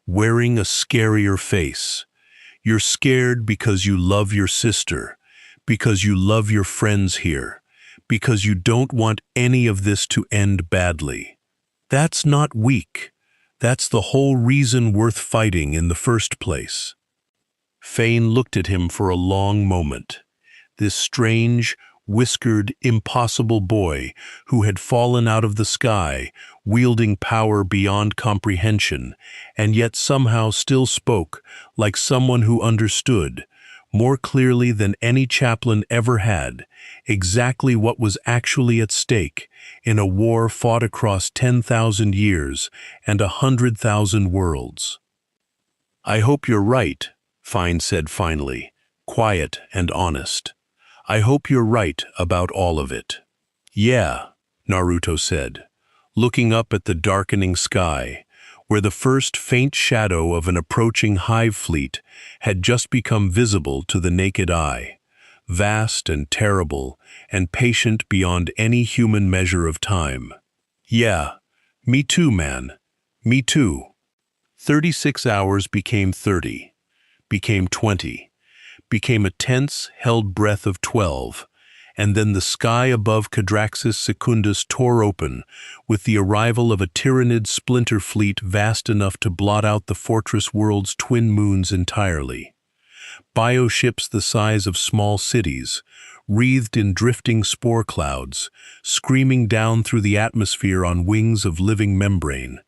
wearing a scarier face. You're scared because you love your sister, because you love your friends here, because you don't want any of this to end badly. That's not weak. That's the whole reason worth fighting in the first place." Fane looked at him for a long moment. This strange, whiskered, impossible boy who had fallen out of the sky, wielding power beyond comprehension, and yet somehow still spoke like someone who understood, more clearly than any chaplain ever had, exactly what was actually at stake in a war fought across 10,000 years and 100,000 worlds. "I hope you're right," Fine said finally, quiet and honest. "I hope you're right about all of it." "Yeah," Naruto said, looking up at the darkening sky, where the first faint shadow of an approaching hive fleet had just become visible to the naked eye, vast and terrible and patient beyond any human measure of time. "Yeah, me too, man. Me too." 36 hours became 30, became 20, became a tense, held breath of 12, and then the sky above Cadraxis Secundus tore open with the arrival of a Tyrannid splinter fleet vast enough to blot out the fortress world's twin moons entirely. Bioships the size of small cities, wreathed in drifting spore clouds, screaming down through the atmosphere on wings of living membrane,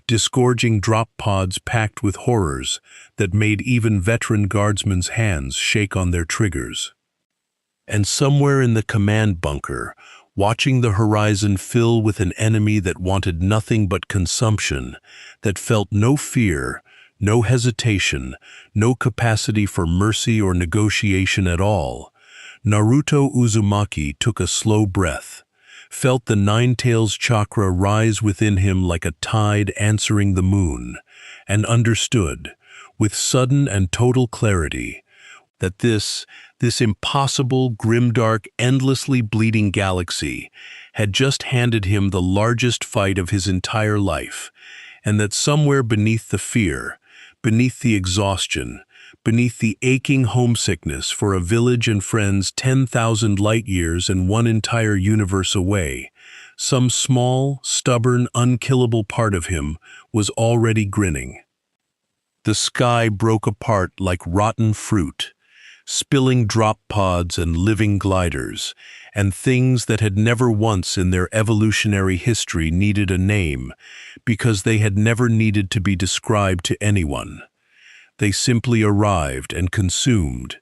disgorging drop pods packed with horrors that made even veteran guardsmen's hands shake on their triggers. And somewhere in the command bunker, watching the horizon fill with an enemy that wanted nothing but consumption, that felt no fear, no hesitation, no capacity for mercy or negotiation at all, Naruto Uzumaki took a slow breath, felt the Nine-Tails chakra rise within him like a tide answering the moon, and understood, with sudden and total clarity, that this impossible, grimdark, endlessly bleeding galaxy had just handed him the largest fight of his entire life, and that somewhere beneath the fear, beneath the exhaustion, beneath the aching homesickness for a village and friends 10,000 light-years and one entire universe away, some small, stubborn, unkillable part of him was already grinning. The sky broke apart like rotten fruit, spilling drop pods and living gliders, and things that had never once in their evolutionary history needed a name, because they had never needed to be described to anyone. They simply arrived and consumed,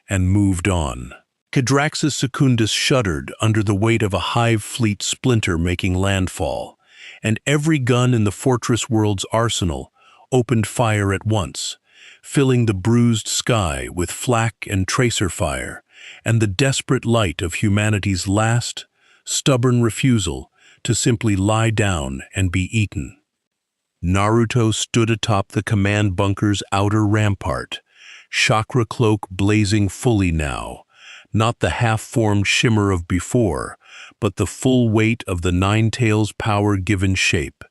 and moved on. Cadraxis Secundus shuddered under the weight of a hive fleet splinter making landfall, and every gun in the fortress world's arsenal opened fire at once, filling the bruised sky with flak and tracer fire, and the desperate light of humanity's last, stubborn refusal to simply lie down and be eaten. Naruto stood atop the command bunker's outer rampart, chakra cloak blazing fully now, not the half-formed shimmer of before, but the full weight of the Nine Tails' power-given shape,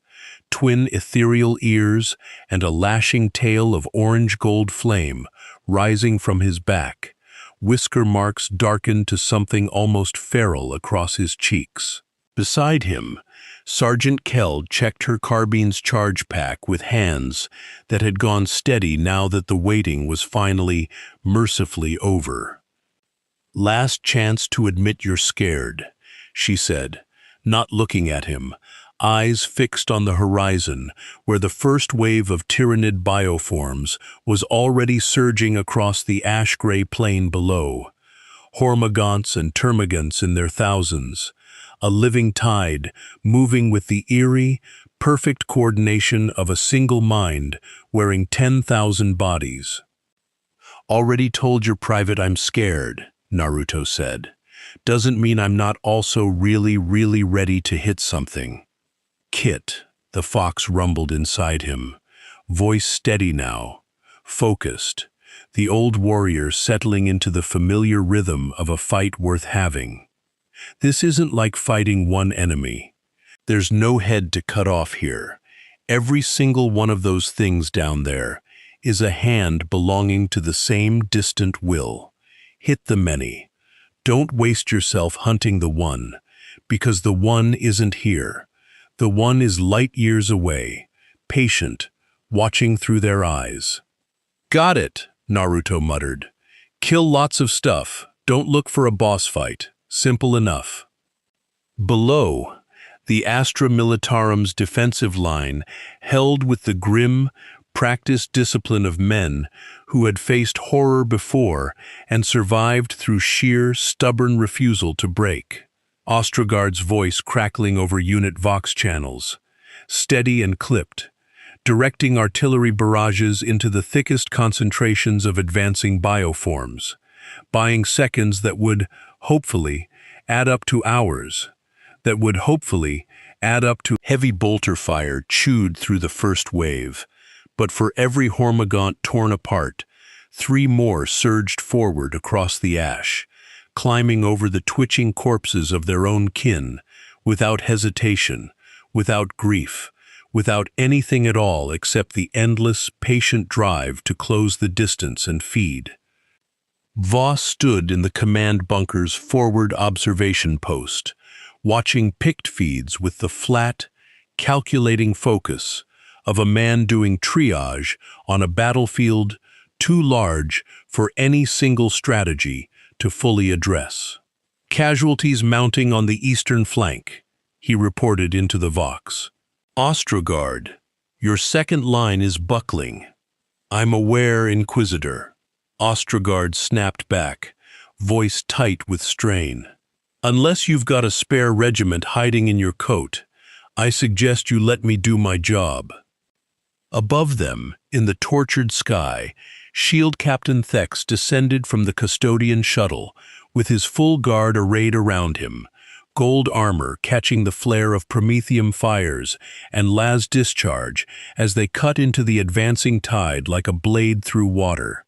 twin ethereal ears and a lashing tail of orange-gold flame rising from his back. Whisker marks darkened to something almost feral across his cheeks. Beside him, Sergeant Kell checked her carbine's charge pack with hands that had gone steady now that the waiting was finally, mercifully over. "Last chance to admit you're scared," she said, not looking at him, eyes fixed on the horizon where the first wave of tyrannid bioforms was already surging across the ash-gray plain below. Hormagaunts and termagants in their thousands, a living tide moving with the eerie, perfect coordination of a single mind wearing 10,000 bodies. "Already told your private I'm scared," Naruto said. "Doesn't mean I'm not also really ready to hit something." "Kit," the fox rumbled inside him, voice steady now, focused, the old warrior settling into the familiar rhythm of a fight worth having. "This isn't like fighting one enemy. There's no head to cut off here. Every single one of those things down there is a hand belonging to the same distant will. Hit the many. Don't waste yourself hunting the one, because the one isn't here. The one is light years away, patient, watching through their eyes." "Got it," Naruto muttered. "Kill lots of stuff. Don't look for a boss fight. Simple enough." Below, the Astra Militarum's defensive line held with the grim, practiced discipline of men who had faced horror before and survived through sheer, stubborn refusal to break. Ostrogard's voice crackling over unit Vox channels, steady and clipped, directing artillery barrages into the thickest concentrations of advancing bioforms, buying seconds that would, hopefully, add up to hours, that would hopefully add up to heavy bolter fire chewed through the first wave. But for every Hormagaunt torn apart, 3 more surged forward across the ash, climbing over the twitching corpses of their own kin, without hesitation, without grief, without anything at all except the endless, patient drive to close the distance and feed. Voss stood in the command bunker's forward observation post, watching picked feeds with the flat, calculating focus of a man doing triage on a battlefield too large for any single strategy to fully address. "Casualties mounting on the eastern flank," he reported into the Vox. "Ostrogard, your second line is buckling." "I'm aware, Inquisitor." Ostrogard snapped back, voice tight with strain. "Unless you've got a spare regiment hiding in your coat, I suggest you let me do my job." Above them, in the tortured sky, Shield Captain Thex descended from the custodian shuttle, with his full guard arrayed around him, gold armor catching the flare of promethium fires and las discharge as they cut into the advancing tide like a blade through water.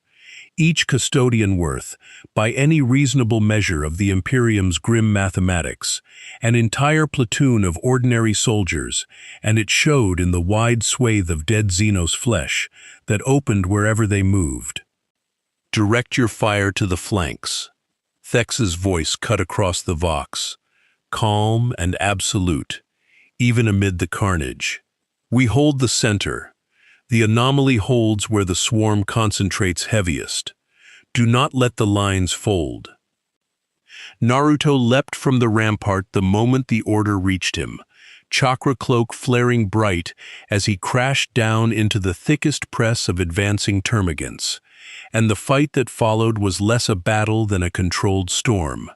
Each custodian worth, by any reasonable measure of the Imperium's grim mathematics, an entire platoon of ordinary soldiers, and it showed in the wide swathe of dead Xenos flesh that opened wherever they moved. "Direct your fire to the flanks." Thex's voice cut across the Vox, calm and absolute, even amid the carnage. "We hold the center. The anomaly holds where the swarm concentrates heaviest. Do not let the lines fold." Naruto leapt from the rampart the moment the order reached him, chakra cloak flaring bright as he crashed down into the thickest press of advancing termagants, and the fight that followed was less a battle than a controlled storm.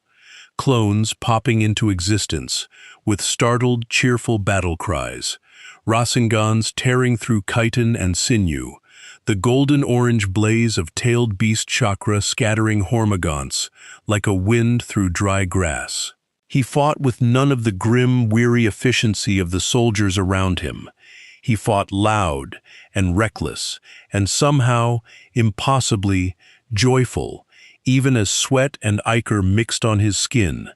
Clones popping into existence, with startled, cheerful battle cries, Rasengans tearing through chitin and sinew, the golden-orange blaze of tailed beast chakra scattering hormagaunts like a wind through dry grass. He fought with none of the grim, weary efficiency of the soldiers around him. He fought loud and reckless, and somehow, impossibly, joyful, even as sweat and ichor mixed on his skin,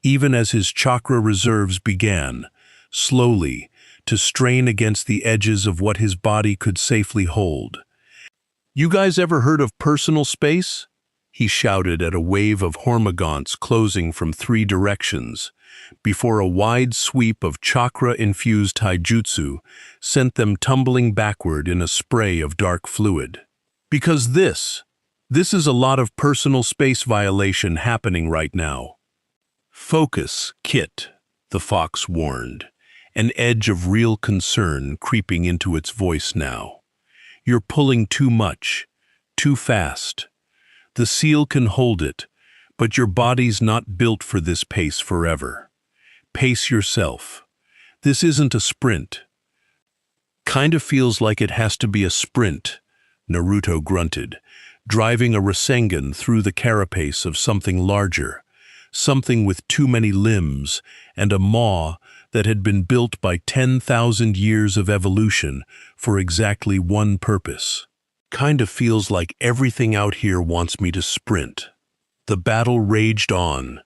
even as his chakra reserves began, slowly, to strain against the edges of what his body could safely hold. "You guys ever heard of personal space?" he shouted at a wave of hormagaunts closing from 3 directions, before a wide sweep of chakra-infused taijutsu sent them tumbling backward in a spray of dark fluid. "Because this is a lot of personal space violation happening right now." "Focus, Kit," the fox warned, an edge of real concern creeping into its voice now. "You're pulling too much, too fast. The seal can hold it, but your body's not built for this pace forever. Pace yourself. This isn't a sprint." "Kinda feels like it has to be a sprint," Naruto grunted, driving a Rasengan through the carapace of something larger, something with too many limbs and a maw that had been built by 10,000 years of evolution for exactly one purpose. "Kinda feels like everything out here wants me to sprint." The battle raged on,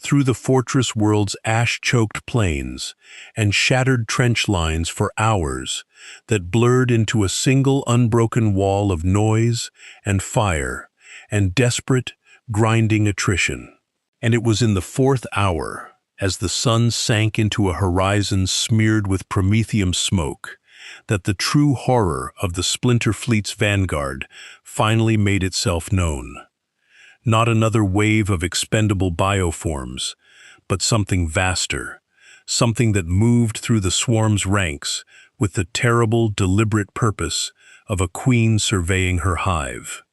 through the fortress world's ash-choked plains and shattered trench lines for hours that blurred into a single unbroken wall of noise and fire and desperate, grinding attrition. And it was in the 4th hour, as the sun sank into a horizon smeared with promethium smoke, that the true horror of the Splinter Fleet's vanguard finally made itself known. Not another wave of expendable bioforms, but something vaster, something that moved through the swarm's ranks with the terrible, deliberate purpose of a queen surveying her hive.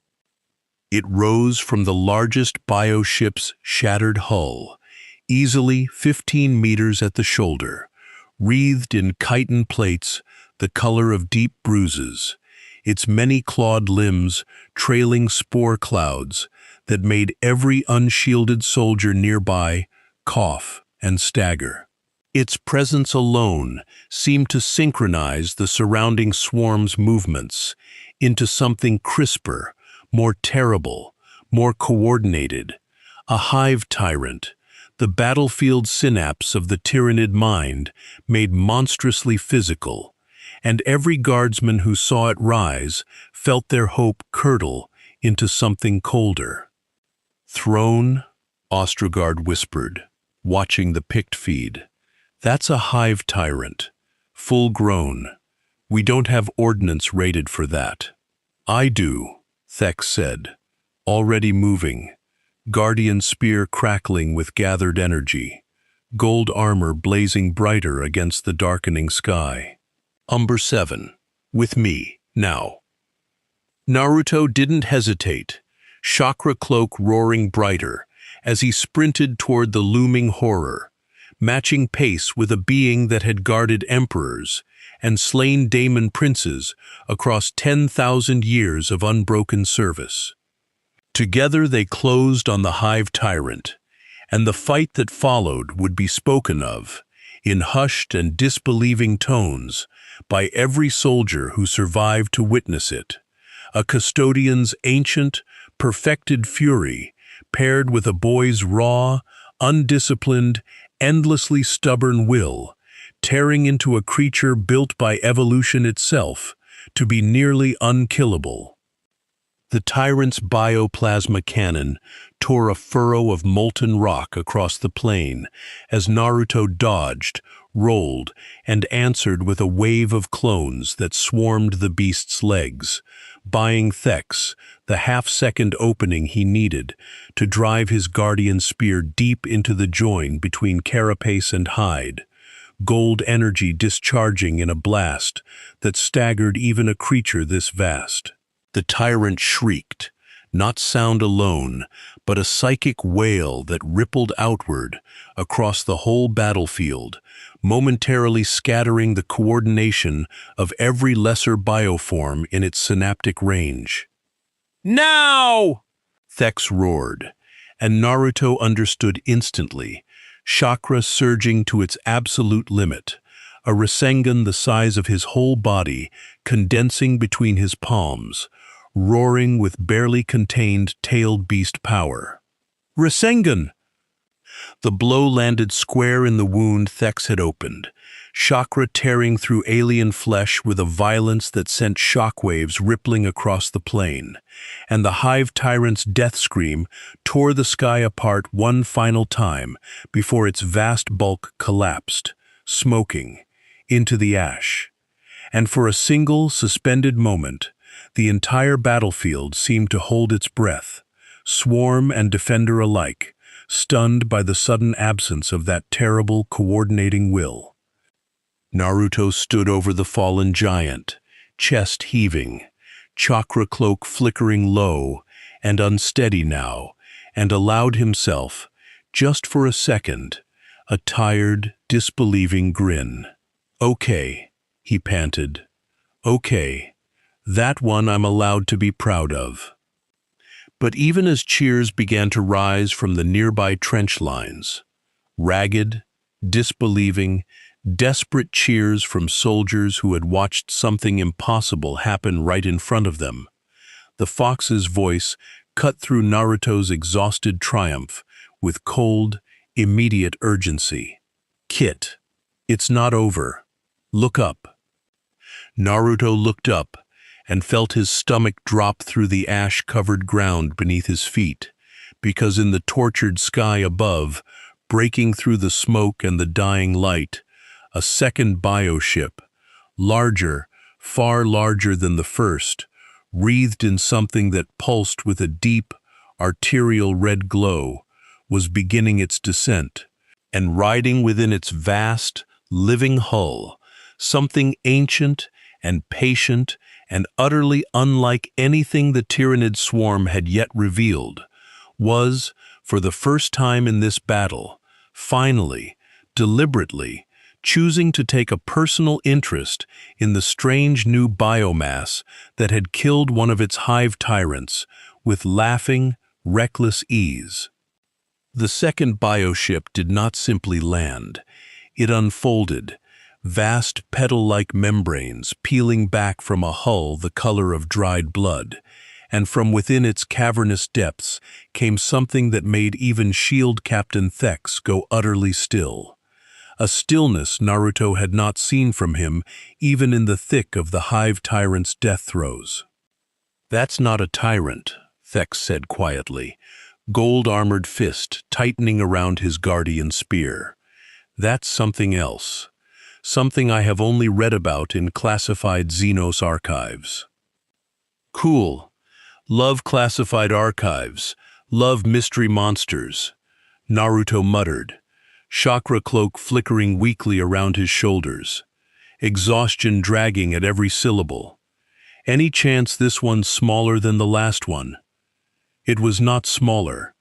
It rose from the largest bioship's shattered hull, easily 15 meters at the shoulder, wreathed in chitin plates the color of deep bruises, its many clawed limbs trailing spore clouds that made every unshielded soldier nearby cough and stagger. Its presence alone seemed to synchronize the surrounding swarm's movements into something crisper, more terrible, more coordinated, a hive tyrant, the battlefield synapse of the tyrannid mind made monstrously physical, and every guardsman who saw it rise felt their hope curdle into something colder. "Throne," Ostrogard whispered, watching the pict feed. "That's a hive tyrant, full-grown. We don't have ordnance rated for that." "I do," Thex said, already moving, guardian spear crackling with gathered energy, gold armor blazing brighter against the darkening sky. "Umber 7, with me, now." Naruto didn't hesitate, chakra cloak roaring brighter, as he sprinted toward the looming horror, matching pace with a being that had guarded emperors and slain daemon princes across 10,000 years of unbroken service. Together they closed on the hive tyrant, and the fight that followed would be spoken of, in hushed and disbelieving tones, by every soldier who survived to witness it, a custodian's ancient, perfected fury paired with a boy's raw, undisciplined, endlessly stubborn will, tearing into a creature built by evolution itself to be nearly unkillable. The tyrant's bioplasma cannon tore a furrow of molten rock across the plain as Naruto dodged, rolled, and answered with a wave of clones that swarmed the beast's legs, buying Thex the half-second opening he needed to drive his guardian spear deep into the join between carapace and hide, gold energy discharging in a blast that staggered even a creature this vast. The tyrant shrieked, not sound alone, but a psychic wail that rippled outward across the whole battlefield, momentarily scattering the coordination of every lesser bioform in its synaptic range. "Now!" Thex roared, and Naruto understood instantly, chakra surging to its absolute limit, a Rasengan the size of his whole body condensing between his palms, roaring with barely contained tailed beast power. Rasengan! The blow landed square in the wound Thex had opened, chakra tearing through alien flesh with a violence that sent shockwaves rippling across the plain, and the Hive Tyrant's death scream tore the sky apart one final time before its vast bulk collapsed, smoking, into the ash. And for a single, suspended moment, the entire battlefield seemed to hold its breath, swarm and defender alike, stunned by the sudden absence of that terrible coordinating will. Naruto stood over the fallen giant, chest heaving, chakra cloak flickering low and unsteady now, and allowed himself, just for a second, a tired, disbelieving grin. "Okay," he panted. "Okay, that one I'm allowed to be proud of." But even as cheers began to rise from the nearby trench lines, ragged, disbelieving, desperate cheers from soldiers who had watched something impossible happen right in front of them, the fox's voice cut through Naruto's exhausted triumph with cold, immediate urgency. "Kit, it's not over. Look up." Naruto looked up and felt his stomach drop through the ash-covered ground beneath his feet, because in the tortured sky above, breaking through the smoke and the dying light, a second bioship, larger, far larger than the first, wreathed in something that pulsed with a deep, arterial red glow, was beginning its descent, and riding within its vast, living hull, something ancient and patient and utterly unlike anything the Tyranid swarm had yet revealed, was, for the first time in this battle, finally, deliberately, choosing to take a personal interest in the strange new biomass that had killed one of its hive tyrants with laughing, reckless ease. The second bioship did not simply land. It unfolded, vast petal-like membranes peeling back from a hull the color of dried blood, and from within its cavernous depths came something that made even Shield Captain Thex go utterly still. A stillness Naruto had not seen from him even in the thick of the Hive Tyrant's death throes. "That's not a tyrant," Thex said quietly, gold-armored fist tightening around his guardian spear. "That's something else. Something I have only read about in classified Xenos archives." "Cool. Love classified archives. Love mystery monsters," Naruto muttered, chakra cloak flickering weakly around his shoulders, exhaustion dragging at every syllable. Any chance this one's smaller than the last one? It was not smaller.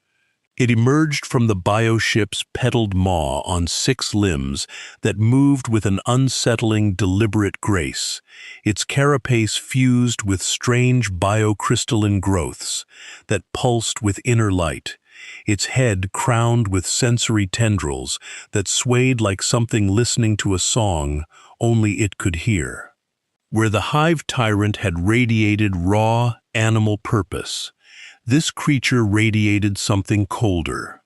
It emerged from the bioship's petaled maw on 6 limbs that moved with an unsettling, deliberate grace, its carapace fused with strange biocrystalline growths that pulsed with inner light, its head crowned with sensory tendrils that swayed like something listening to a song only it could hear. Where the hive tyrant had radiated raw, animal purpose, this creature radiated something colder,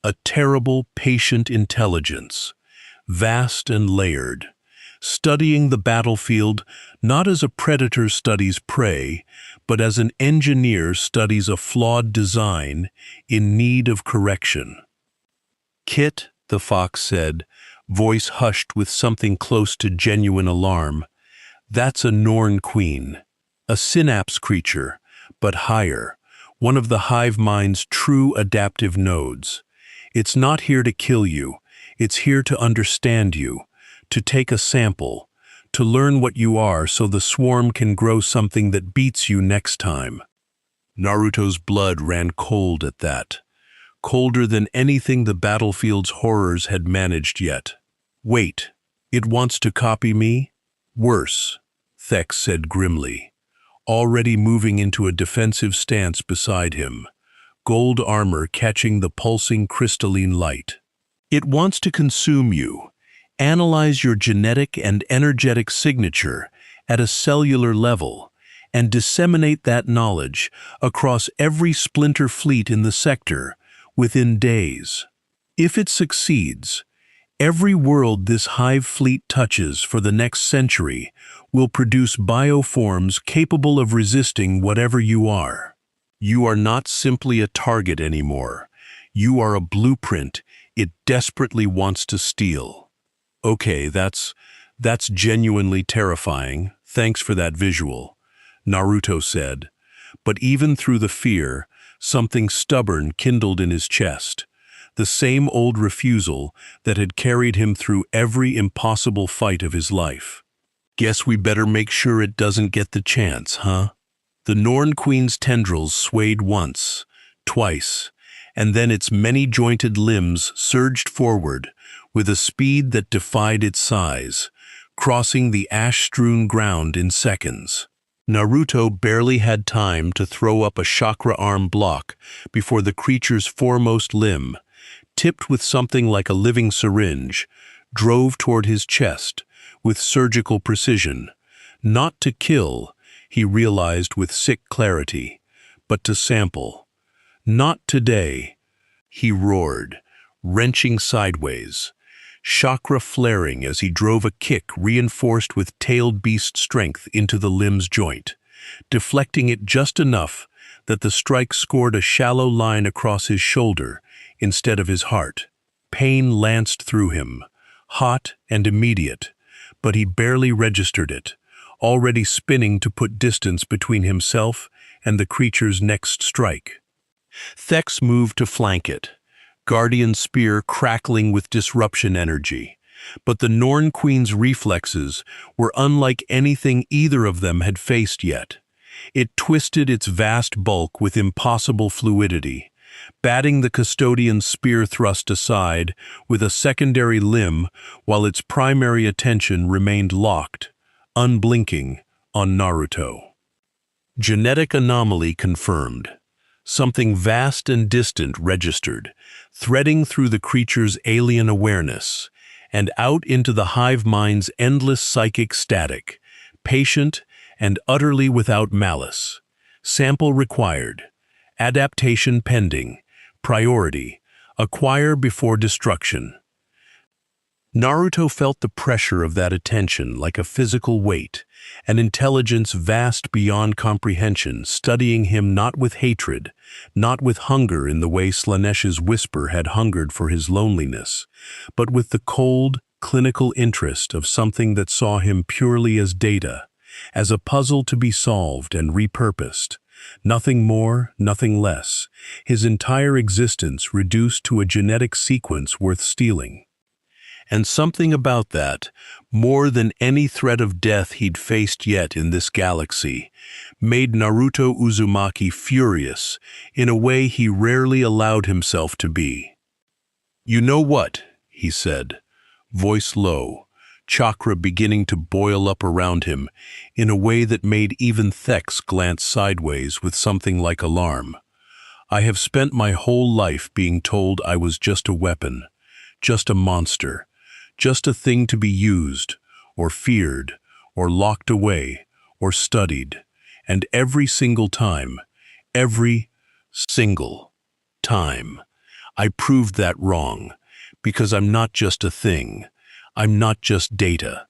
a terrible, patient intelligence, vast and layered, studying the battlefield not as a predator studies prey, but as an engineer studies a flawed design in need of correction. "Kit," the fox said, voice hushed with something close to genuine alarm, "that's a Norn queen, a synapse creature, but higher, one of the hive mind's true adaptive nodes. It's not here to kill you, it's here to understand you, to take a sample, to learn what you are so the swarm can grow something that beats you next time." Naruto's blood ran cold at that, colder than anything the battlefield's horrors had managed yet. Wait, it wants to copy me? Worse, Thex said grimly, already moving into a defensive stance beside him, gold armor catching the pulsing crystalline light. It wants to consume you, analyze your genetic and energetic signature at a cellular level, and disseminate that knowledge across every splinter fleet in the sector within days. If it succeeds, every world this hive fleet touches for the next century will produce bioforms capable of resisting whatever you are. You are not simply a target anymore. You are a blueprint it desperately wants to steal. Okay, that's genuinely terrifying. Thanks for that visual, Naruto said. But even through the fear, something stubborn kindled in his chest. The same old refusal that had carried him through every impossible fight of his life. Guess we better make sure it doesn't get the chance, huh? The Norn Queen's tendrils swayed once, twice, and then its many-jointed limbs surged forward with a speed that defied its size, crossing the ash-strewn ground in seconds. Naruto barely had time to throw up a chakra arm block before the creature's foremost limb, tipped with something like a living syringe, drove toward his chest with surgical precision, not to kill, he realized with sick clarity, but to sample. Not today, he roared, wrenching sideways, chakra flaring as he drove a kick reinforced with tailed beast strength into the limb's joint, deflecting it just enough that the strike scored a shallow line across his shoulder instead of his heart. Pain lanced through him, hot and immediate, but he barely registered it, already spinning to put distance between himself and the creature's next strike. Thex moved to flank it, Guardian Spear crackling with disruption energy, but the Norn Queen's reflexes were unlike anything either of them had faced yet. It twisted its vast bulk with impossible fluidity, batting the custodian's spear thrust aside with a secondary limb while its primary attention remained locked, unblinking, on Naruto. Genetic anomaly confirmed. Something vast and distant registered, threading through the creature's alien awareness, and out into the hive mind's endless psychic static, patient and utterly without malice. Sample required. Adaptation pending. Priority. Acquire before destruction. Naruto felt the pressure of that attention like a physical weight, an intelligence vast beyond comprehension, studying him not with hatred, not with hunger in the way Slanesh's whisper had hungered for his loneliness, but with the cold, clinical interest of something that saw him purely as data, as a puzzle to be solved and repurposed. Nothing more, nothing less, his entire existence reduced to a genetic sequence worth stealing. And something about that, more than any threat of death he'd faced yet in this galaxy, made Naruto Uzumaki furious in a way he rarely allowed himself to be. "You know what?" he said, voice low, chakra beginning to boil up around him in a way that made even Thex glance sideways with something like alarm. "I have spent my whole life being told I was just a weapon, just a monster, just a thing to be used, or feared, or locked away, or studied, and every single time, I proved that wrong, because I'm not just a thing, I'm not just data.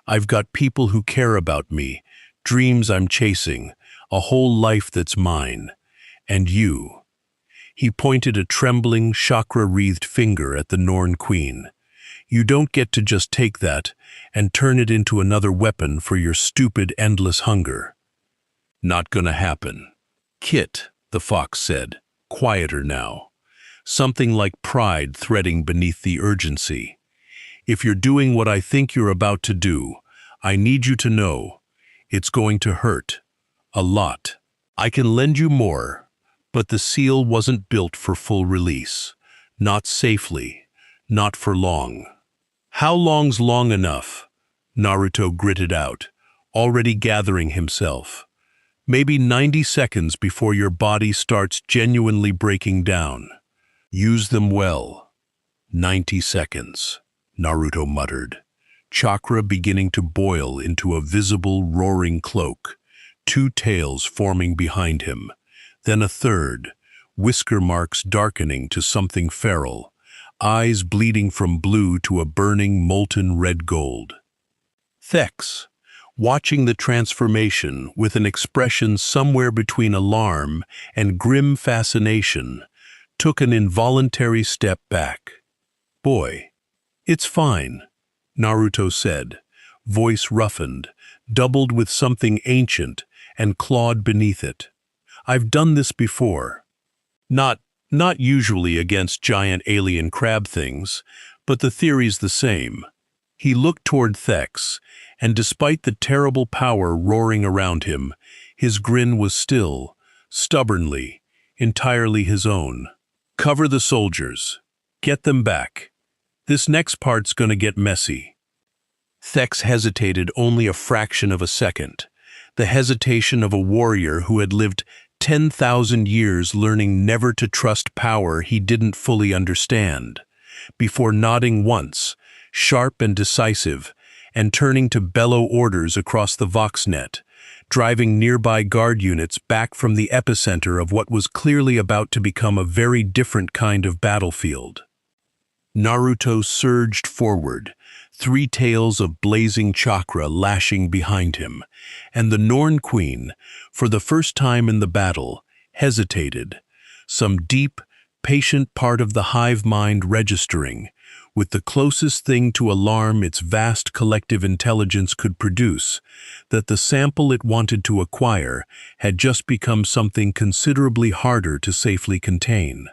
I've got people who care about me, dreams I'm chasing, a whole life that's mine. And you." He pointed a trembling, chakra-wreathed finger at the Norn Queen. "You don't get to just take that and turn it into another weapon for your stupid, endless hunger." "Not gonna happen." "Kit," the fox said, quieter now, something like pride threading beneath the urgency. "If you're doing what I think you're about to do, I need you to know it's going to hurt. A lot." I can lend you more, but the seal wasn't built for full release. Not safely, not for long. How long's long enough? Naruto gritted out, already gathering himself. Maybe 90 seconds before your body starts genuinely breaking down. Use them well. 90 seconds, Naruto muttered, chakra beginning to boil into a visible roaring cloak, two tails forming behind him, then a third, whisker marks darkening to something feral, eyes bleeding from blue to a burning molten red gold. Thex, watching the transformation with an expression somewhere between alarm and grim fascination, took an involuntary step back. Boy, it's fine, Naruto said, voice roughened, doubled with something ancient and clawed beneath it. I've done this before. Not usually against giant alien crab things, but the theory's the same. He looked toward Thex, and despite the terrible power roaring around him, his grin was still, stubbornly, entirely his own. Cover the soldiers. Get them back. This next part's gonna get messy. Thex hesitated only a fraction of a second, the hesitation of a warrior who had lived 10,000 years learning never to trust power he didn't fully understand, before nodding once, sharp and decisive, and turning to bellow orders across the Voxnet, driving nearby guard units back from the epicenter of what was clearly about to become a very different kind of battlefield. Naruto surged forward, three tails of blazing chakra lashing behind him, and the Norn Queen, for the first time in the battle, hesitated, some deep, patient part of the hive mind registering, with the closest thing to alarm its vast collective intelligence could produce, that the sample it wanted to acquire had just become something considerably harder to safely contain.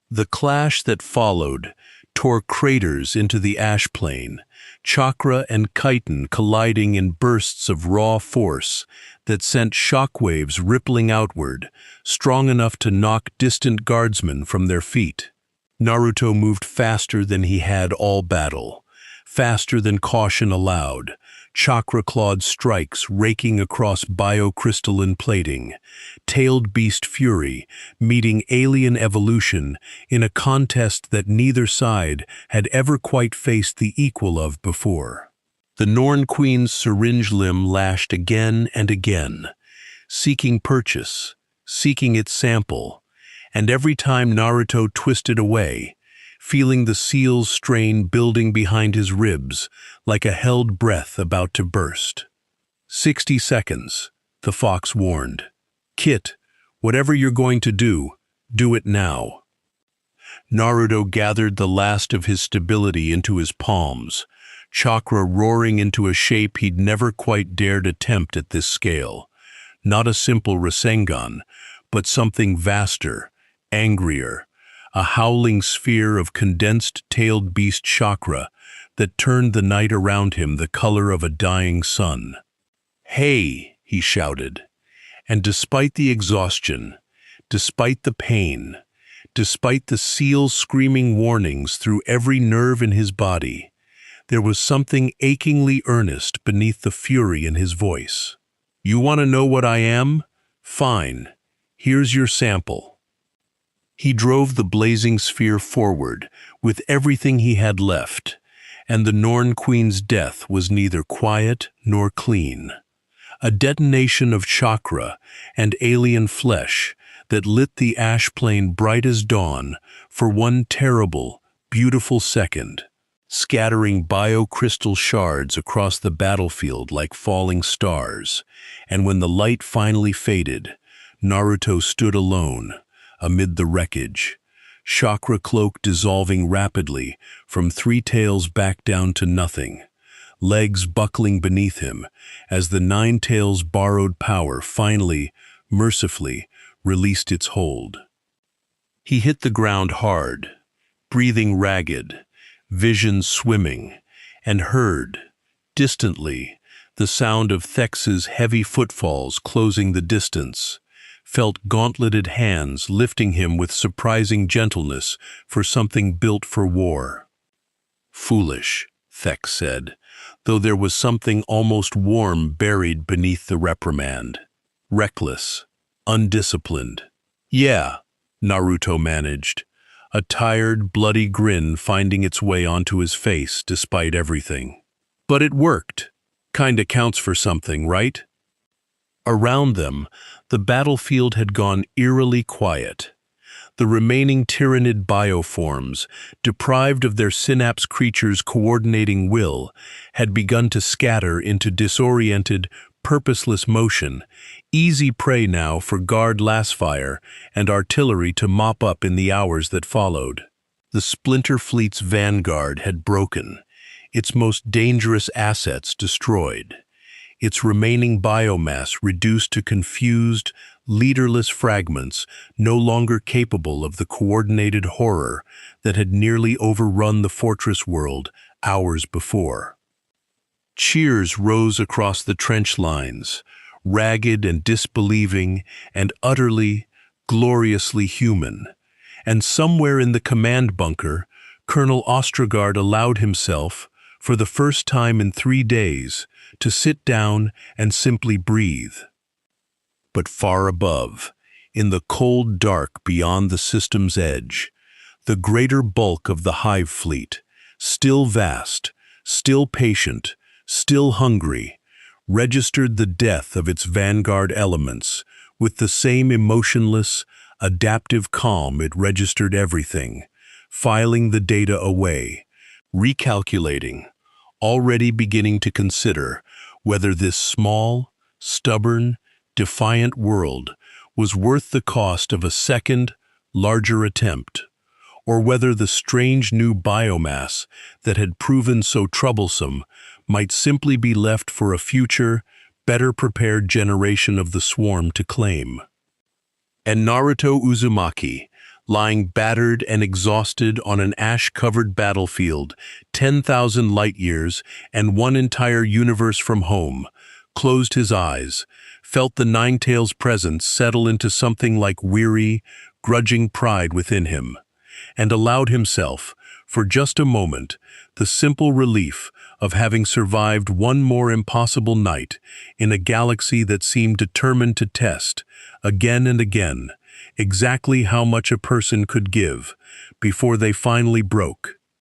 The clash that followed tore craters into the ash plain, chakra and chitin colliding in bursts of raw force that sent shockwaves rippling outward, strong enough to knock distant guardsmen from their feet. Naruto moved faster than he had all battle, faster than caution allowed, chakra-clawed strikes raking across biocrystalline plating, tailed beast fury meeting alien evolution in a contest that neither side had ever quite faced the equal of before. The Norn Queen's syringe limb lashed again and again, seeking purchase, seeking its sample, and every time Naruto twisted away, feeling the seal's strain building behind his ribs like a held breath about to burst. 60 seconds, the fox warned. Kit, whatever you're going to do it now. Naruto gathered the last of his stability into his palms, chakra roaring into a shape he'd never quite dared attempt at this scale. Not a simple Rasengan, but something vaster, angrier, a howling sphere of condensed tailed beast chakra that turned the night around him the color of a dying sun. "Hey!" he shouted, and despite the exhaustion, despite the pain, despite the seal's screaming warnings through every nerve in his body, there was something achingly earnest beneath the fury in his voice. "You want to know what I am? Fine. Here's your sample." He drove the blazing sphere forward with everything he had left, and the Norn Queen's death was neither quiet nor clean. A detonation of chakra and alien flesh that lit the ash plain bright as dawn for one terrible, beautiful second, scattering biocrystal shards across the battlefield like falling stars, and when the light finally faded, Naruto stood alone, amid the wreckage, chakra cloak dissolving rapidly from three tails back down to nothing, legs buckling beneath him as the nine tails' borrowed power finally, mercifully, released its hold. He hit the ground hard, breathing ragged, vision swimming, and heard, distantly, the sound of Thex's heavy footfalls closing the distance, felt gauntleted hands lifting him with surprising gentleness for something built for war. "Foolish," Thek said, though there was something almost warm buried beneath the reprimand. "Reckless, undisciplined." "Yeah," Naruto managed, a tired, bloody grin finding its way onto his face despite everything. "But it worked. Kinda counts for something, right?" Around them, the battlefield had gone eerily quiet. The remaining tyrannid bioforms, deprived of their synapse creatures' coordinating will, had begun to scatter into disoriented, purposeless motion, easy prey now for guard lasfire and artillery to mop up in the hours that followed. The Splinter Fleet's vanguard had broken, its most dangerous assets destroyed, its remaining biomass reduced to confused, leaderless fragments no longer capable of the coordinated horror that had nearly overrun the fortress world hours before. Cheers rose across the trench lines, ragged and disbelieving and utterly, gloriously human. And somewhere in the command bunker, Colonel Ostrogard allowed himself, for the first time in 3 days, to sit down and simply breathe. But far above, in the cold dark beyond the system's edge, the greater bulk of the hive fleet, still vast, still patient, still hungry, registered the death of its vanguard elements with the same emotionless, adaptive calm it registered everything, filing the data away, recalculating, already beginning to consider whether this small, stubborn, defiant world was worth the cost of a second, larger attempt, or whether the strange new biomass that had proven so troublesome might simply be left for a future, better prepared generation of the swarm to claim. And Naruto Uzumaki, lying battered and exhausted on an ash-covered battlefield, 10,000 light-years and one entire universe from home, closed his eyes, felt the Ninetales' presence settle into something like weary, grudging pride within him, and allowed himself, for just a moment, the simple relief of having survived one more impossible night in a galaxy that seemed determined to test, again and again, exactly how much a person could give before they finally broke,